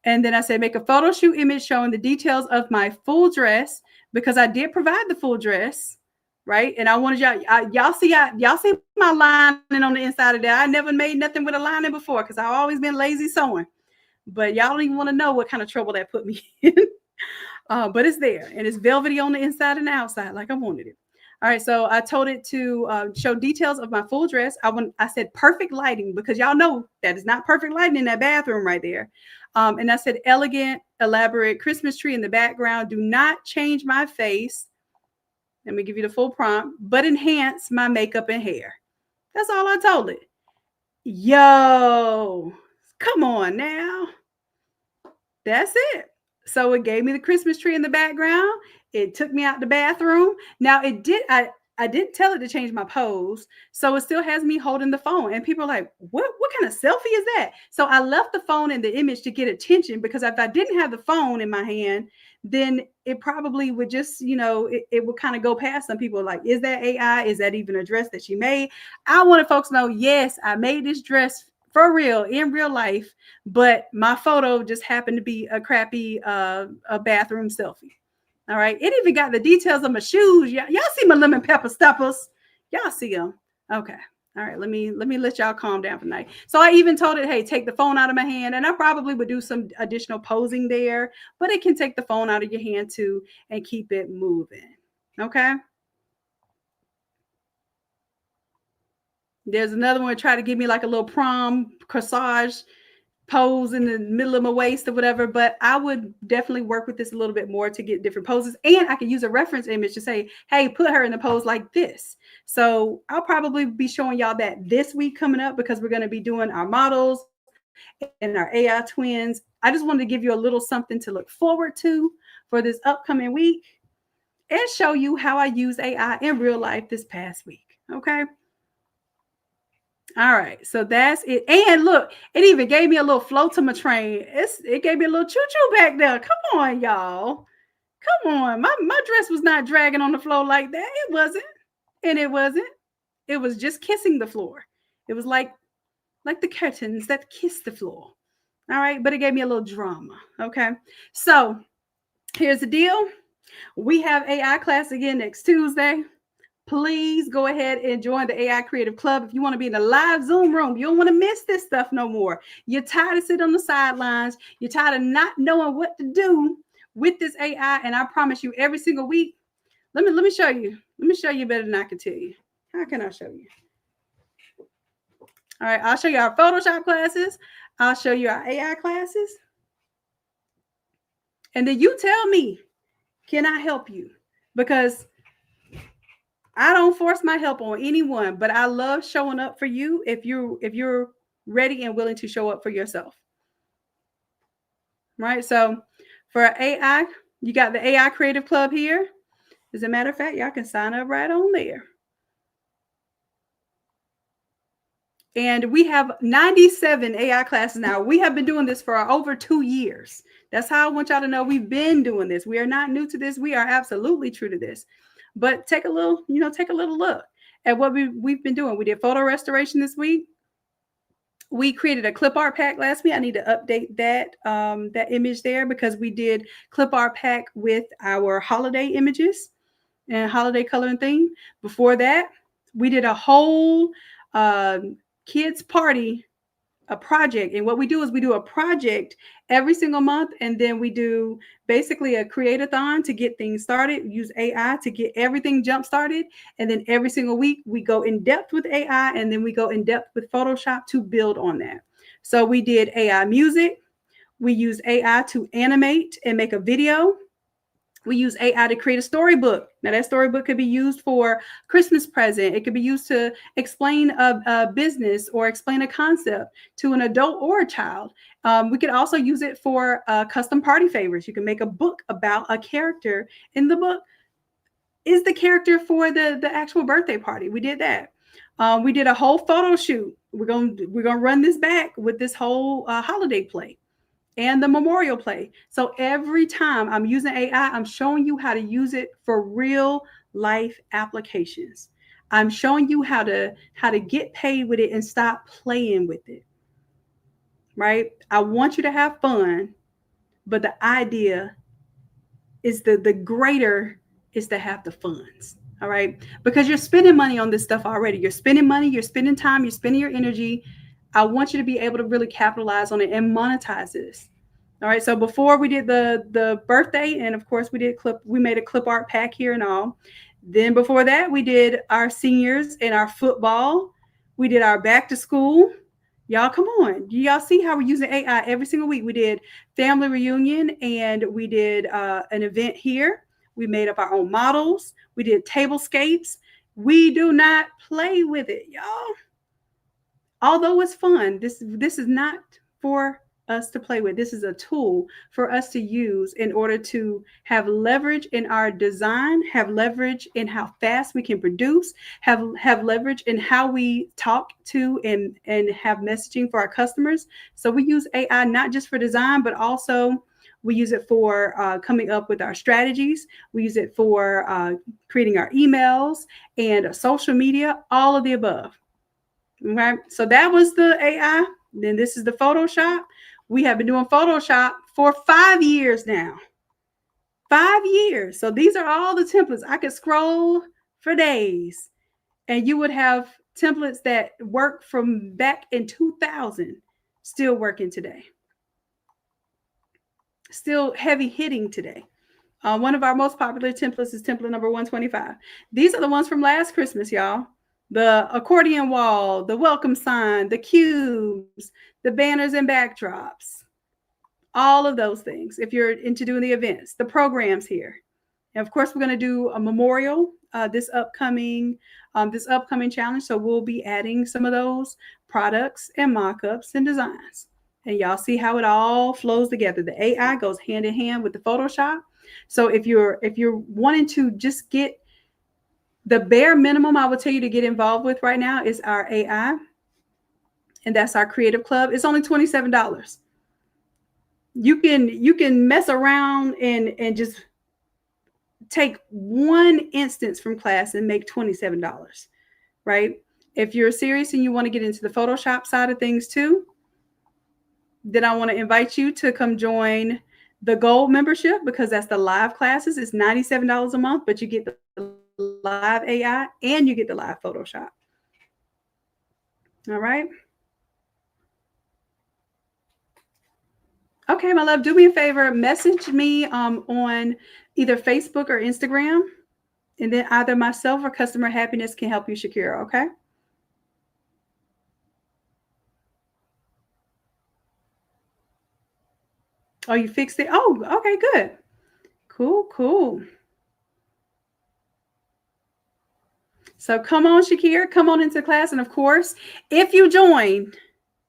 And then I said, make a photo shoot image showing the details of my full dress because I did provide the full dress, right? And I wanted y'all see my lining on the inside of that. I never made nothing with a lining before because I've always been lazy sewing. But y'all don't even want to know what kind of trouble that put me in. But it's there. And it's velvety on the inside and the outside like I wanted it. All right. So I told it to show details of my full dress. I said perfect lighting because y'all know that is not perfect lighting in that bathroom right there. And I said elegant, elaborate Christmas tree in the background. Do not change my face. Let me give you the full prompt, but enhance my makeup and hair. That's all I told it. Yo, come on now. That's it. So it gave me the Christmas tree in the background. It took me out the bathroom. Now I didn't tell it to change my pose. So it still has me holding the phone. And people are like, what kind of selfie is that? So I left the phone in the image to get attention because if I didn't have the phone in my hand, then it probably would just, it would kind of go past some people like, is that AI? Is that even a dress that she made? I wanted folks to know, yes, I made this dress for real in real life, but my photo just happened to be a crappy a bathroom selfie. All right. It even got the details of my shoes. Y'all see my lemon pepper steppers. Y'all see them. Okay. All right. Let me let y'all calm down for the night. So I even told it, hey, take the phone out of my hand. And I probably would do some additional posing there, but it can take the phone out of your hand too and keep it moving. Okay. There's another one try to give me like a little prom corsage pose in the middle of my waist or whatever, but I would definitely work with this a little bit more to get different poses. And I could use a reference image to say, hey, put her in a pose like this. So I'll probably be showing y'all that this week coming up because we're going to be doing our models and our AI twins. I just wanted to give you a little something to look forward to for this upcoming week and show you how I use AI in real life this past week. Okay. All right, so that's it. And look, it even gave me a little flow to my train. It gave me a little choo-choo back there. Come on, y'all. Come on. My dress was not dragging on the floor like that. It wasn't. And it wasn't. It was just kissing the floor. It was like the curtains that kiss the floor. All right, but it gave me a little drama. Okay. So here's the deal. We have AI class again next Tuesday. Please go ahead and join the AI Creative Club. If you want to be in a live Zoom room, you don't want to miss this stuff no more. You're tired of sitting on the sidelines. You're tired of not knowing what to do with this AI. And I promise you, every single week, let me show you. Let me show you better than I can tell you. How can I show you? All right, I'll show you our Photoshop classes. I'll show you our AI classes. And then you tell me, can I help you? Because I don't force my help on anyone, but I love showing up for you if you're ready and willing to show up for yourself. Right? So for AI, you got the AI Creative Club here. As a matter of fact, y'all can sign up right on there. And we have 97 AI classes now. We have been doing this for over 2 years. That's how I want y'all to know we've been doing this. We are not new to this. We are absolutely true to this. But take a little look at what we've been doing. We did photo restoration this week. We created a clip art pack last week. I need to update that image there because we did clip art pack with our holiday images and holiday coloring theme. Before that, we did a whole kids party, a project. And what we do is we do a project every single month. And then we do basically a create-a-thon to get things started, use AI to get everything jump started. And then every single week we go in depth with AI and then we go in depth with Photoshop to build on that. So we did AI music. We use AI to animate and make a video. We use AI to create a storybook. Now that storybook could be used for Christmas present. It could be used to explain a business or explain a concept to an adult or a child. We could also use it for custom party favors. You can make a book about a character in the book. Is the character for the actual birthday party? We did that. We did a whole photo shoot. We're gonna run this back with this whole holiday play and the memorial play. So every time I'm using AI, I'm showing you how to use it for real life applications. I'm showing you how to get paid with it and stop playing with it. Right? I want you to have fun, but the idea is the greater is to have the funds. All right? Because you're spending money on this stuff already. You're spending money, you're spending time, you're spending your energy. I want you to be able to really capitalize on it and monetize this. All right. So before we did the birthday, and of course we made a clip art pack here and all. Then before that, we did our seniors and our football. We did our back to school. Y'all, come on. Y'all see how we're using AI every single week. We did family reunion and we did an event here. We made up our own models. We did tablescapes. We do not play with it, y'all. Although it's fun, this is not for us to play with. This is a tool for us to use in order to have leverage in our design, have leverage in how fast we can produce, have leverage in how we talk to and have messaging for our customers. So we use AI not just for design, but also we use it for coming up with our strategies. We use it for creating our emails and social media, all of the above. Okay, so that was the AI. Then this is the Photoshop. We have been doing Photoshop for 5 years now. 5 years. So these are all the templates. I could scroll for days and you would have templates that work from back in 2000 still working today. Still heavy hitting today. One of our most popular templates is template number 125. These are the ones from last Christmas, y'all. The accordion wall, the welcome sign, the cubes, the banners and backdrops, all of those things. If you're into doing the events, the programs here. And of course, we're going to do a memorial this upcoming challenge. So we'll be adding some of those products and mock-ups and designs. And y'all see how it all flows together. The AI goes hand in hand with the Photoshop. So if you're wanting to just get the bare minimum, I would tell you to get involved with right now is our AI. and that's our creative club. It's only $27. You can mess around and just take one instance from class and make $27, right? If you're serious and you want to get into the Photoshop side of things too, then I want to invite you to come join the Gold membership, because that's the live classes. It's $97 a month, but you get the live AI and you get the live Photoshop. All right. Okay, my love, do me a favor, message me on either Facebook or Instagram, and then either myself or Customer Happiness can help you, Shakira, okay? Oh, you fixed it? Oh, okay, good. Cool. So come on, Shakira, come on into class. And of course, if you join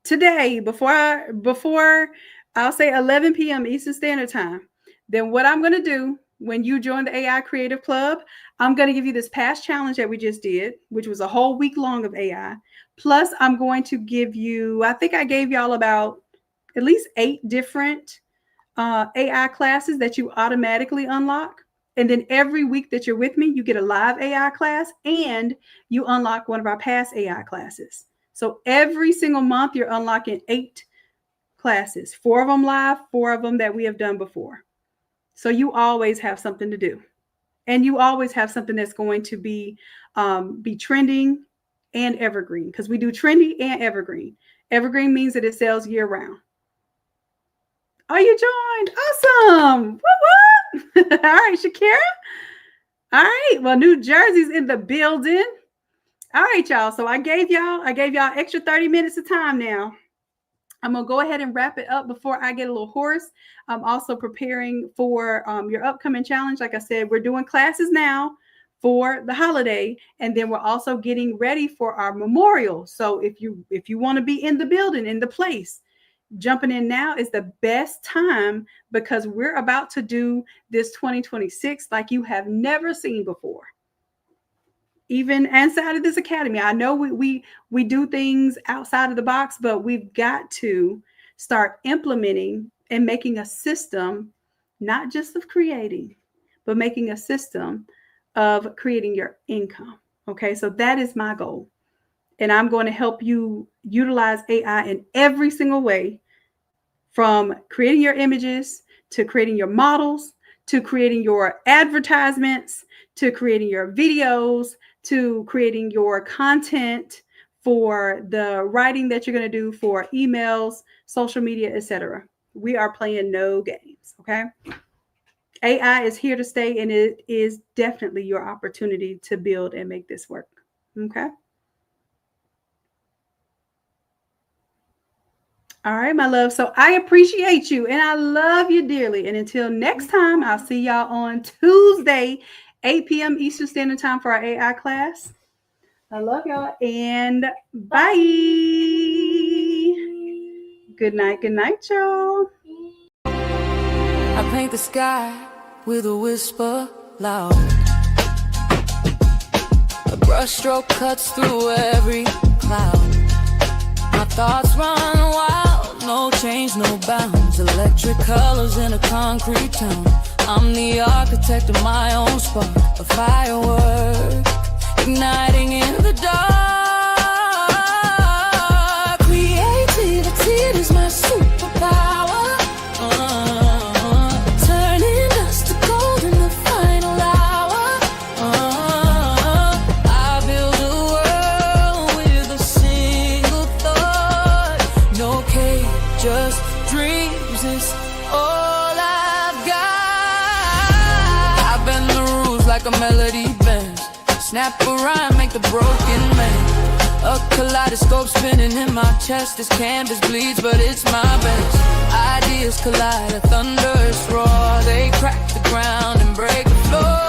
today before I'll say 11 p.m. Eastern Standard Time, then what I'm going to do when you join the AI Creative Club, I'm going to give you this past challenge that we just did, which was a whole week long of AI. Plus, I'm going to give you, I think I gave y'all about at least 8 different AI classes that you automatically unlock. And then every week that you're with me, you get a live AI class and you unlock one of our past AI classes. So every single month, you're unlocking 8 classes, 4 of them live, 4 of them that we have done before. So you always have something to do. And you always have something that's going to be trending and evergreen, because we do trendy and evergreen. Evergreen means that it sells year round. Oh, you joined. Awesome. Woo-woo. All right, Shakira. All right. Well, New Jersey's in the building. All right, y'all. So I gave y'all extra 30 minutes of time now. I'm going to go ahead and wrap it up before I get a little hoarse. I'm also preparing for your upcoming challenge. Like I said, we're doing classes now for the holiday, and then we're also getting ready for our memorial. So if you want to be in the building, in the place, jumping in now is the best time, because we're about to do this 2026 like you have never seen before. Even inside of this academy, I know we do things outside of the box, but we've got to start implementing and making a system, not just of creating, but making a system of creating your income. Okay, so that is my goal. And I'm going to help you utilize AI in every single way, from creating your images to creating your models, to creating your advertisements, to creating your videos, to creating your content for the writing that you're going to do for emails, social media, etc. We are playing no games, okay? AI is here to stay, and it is definitely your opportunity to build and make this work, okay? All right, my love. So I appreciate you and I love you dearly. And until next time, I'll see y'all on Tuesday, 8 p.m. Eastern Standard Time for our AI class. I love y'all and bye. Good night, y'all. I paint the sky with a whisper loud. A brushstroke cuts through every cloud. My thoughts run wild, no change, no bounds. Electric colors in a concrete town. I'm the architect of my own spark, a firework igniting in the dark. Creativity is my superpower. Turning dust to gold in the final hour. I build a world with a single thought. No cage, just dreams is all I've got. I bend the rules like a melody bends. Snap a rhyme, make the broken man. A kaleidoscope spinning in my chest. This canvas bleeds, but it's my best. Ideas collide, a thunderous roar. They crack the ground and break the floor.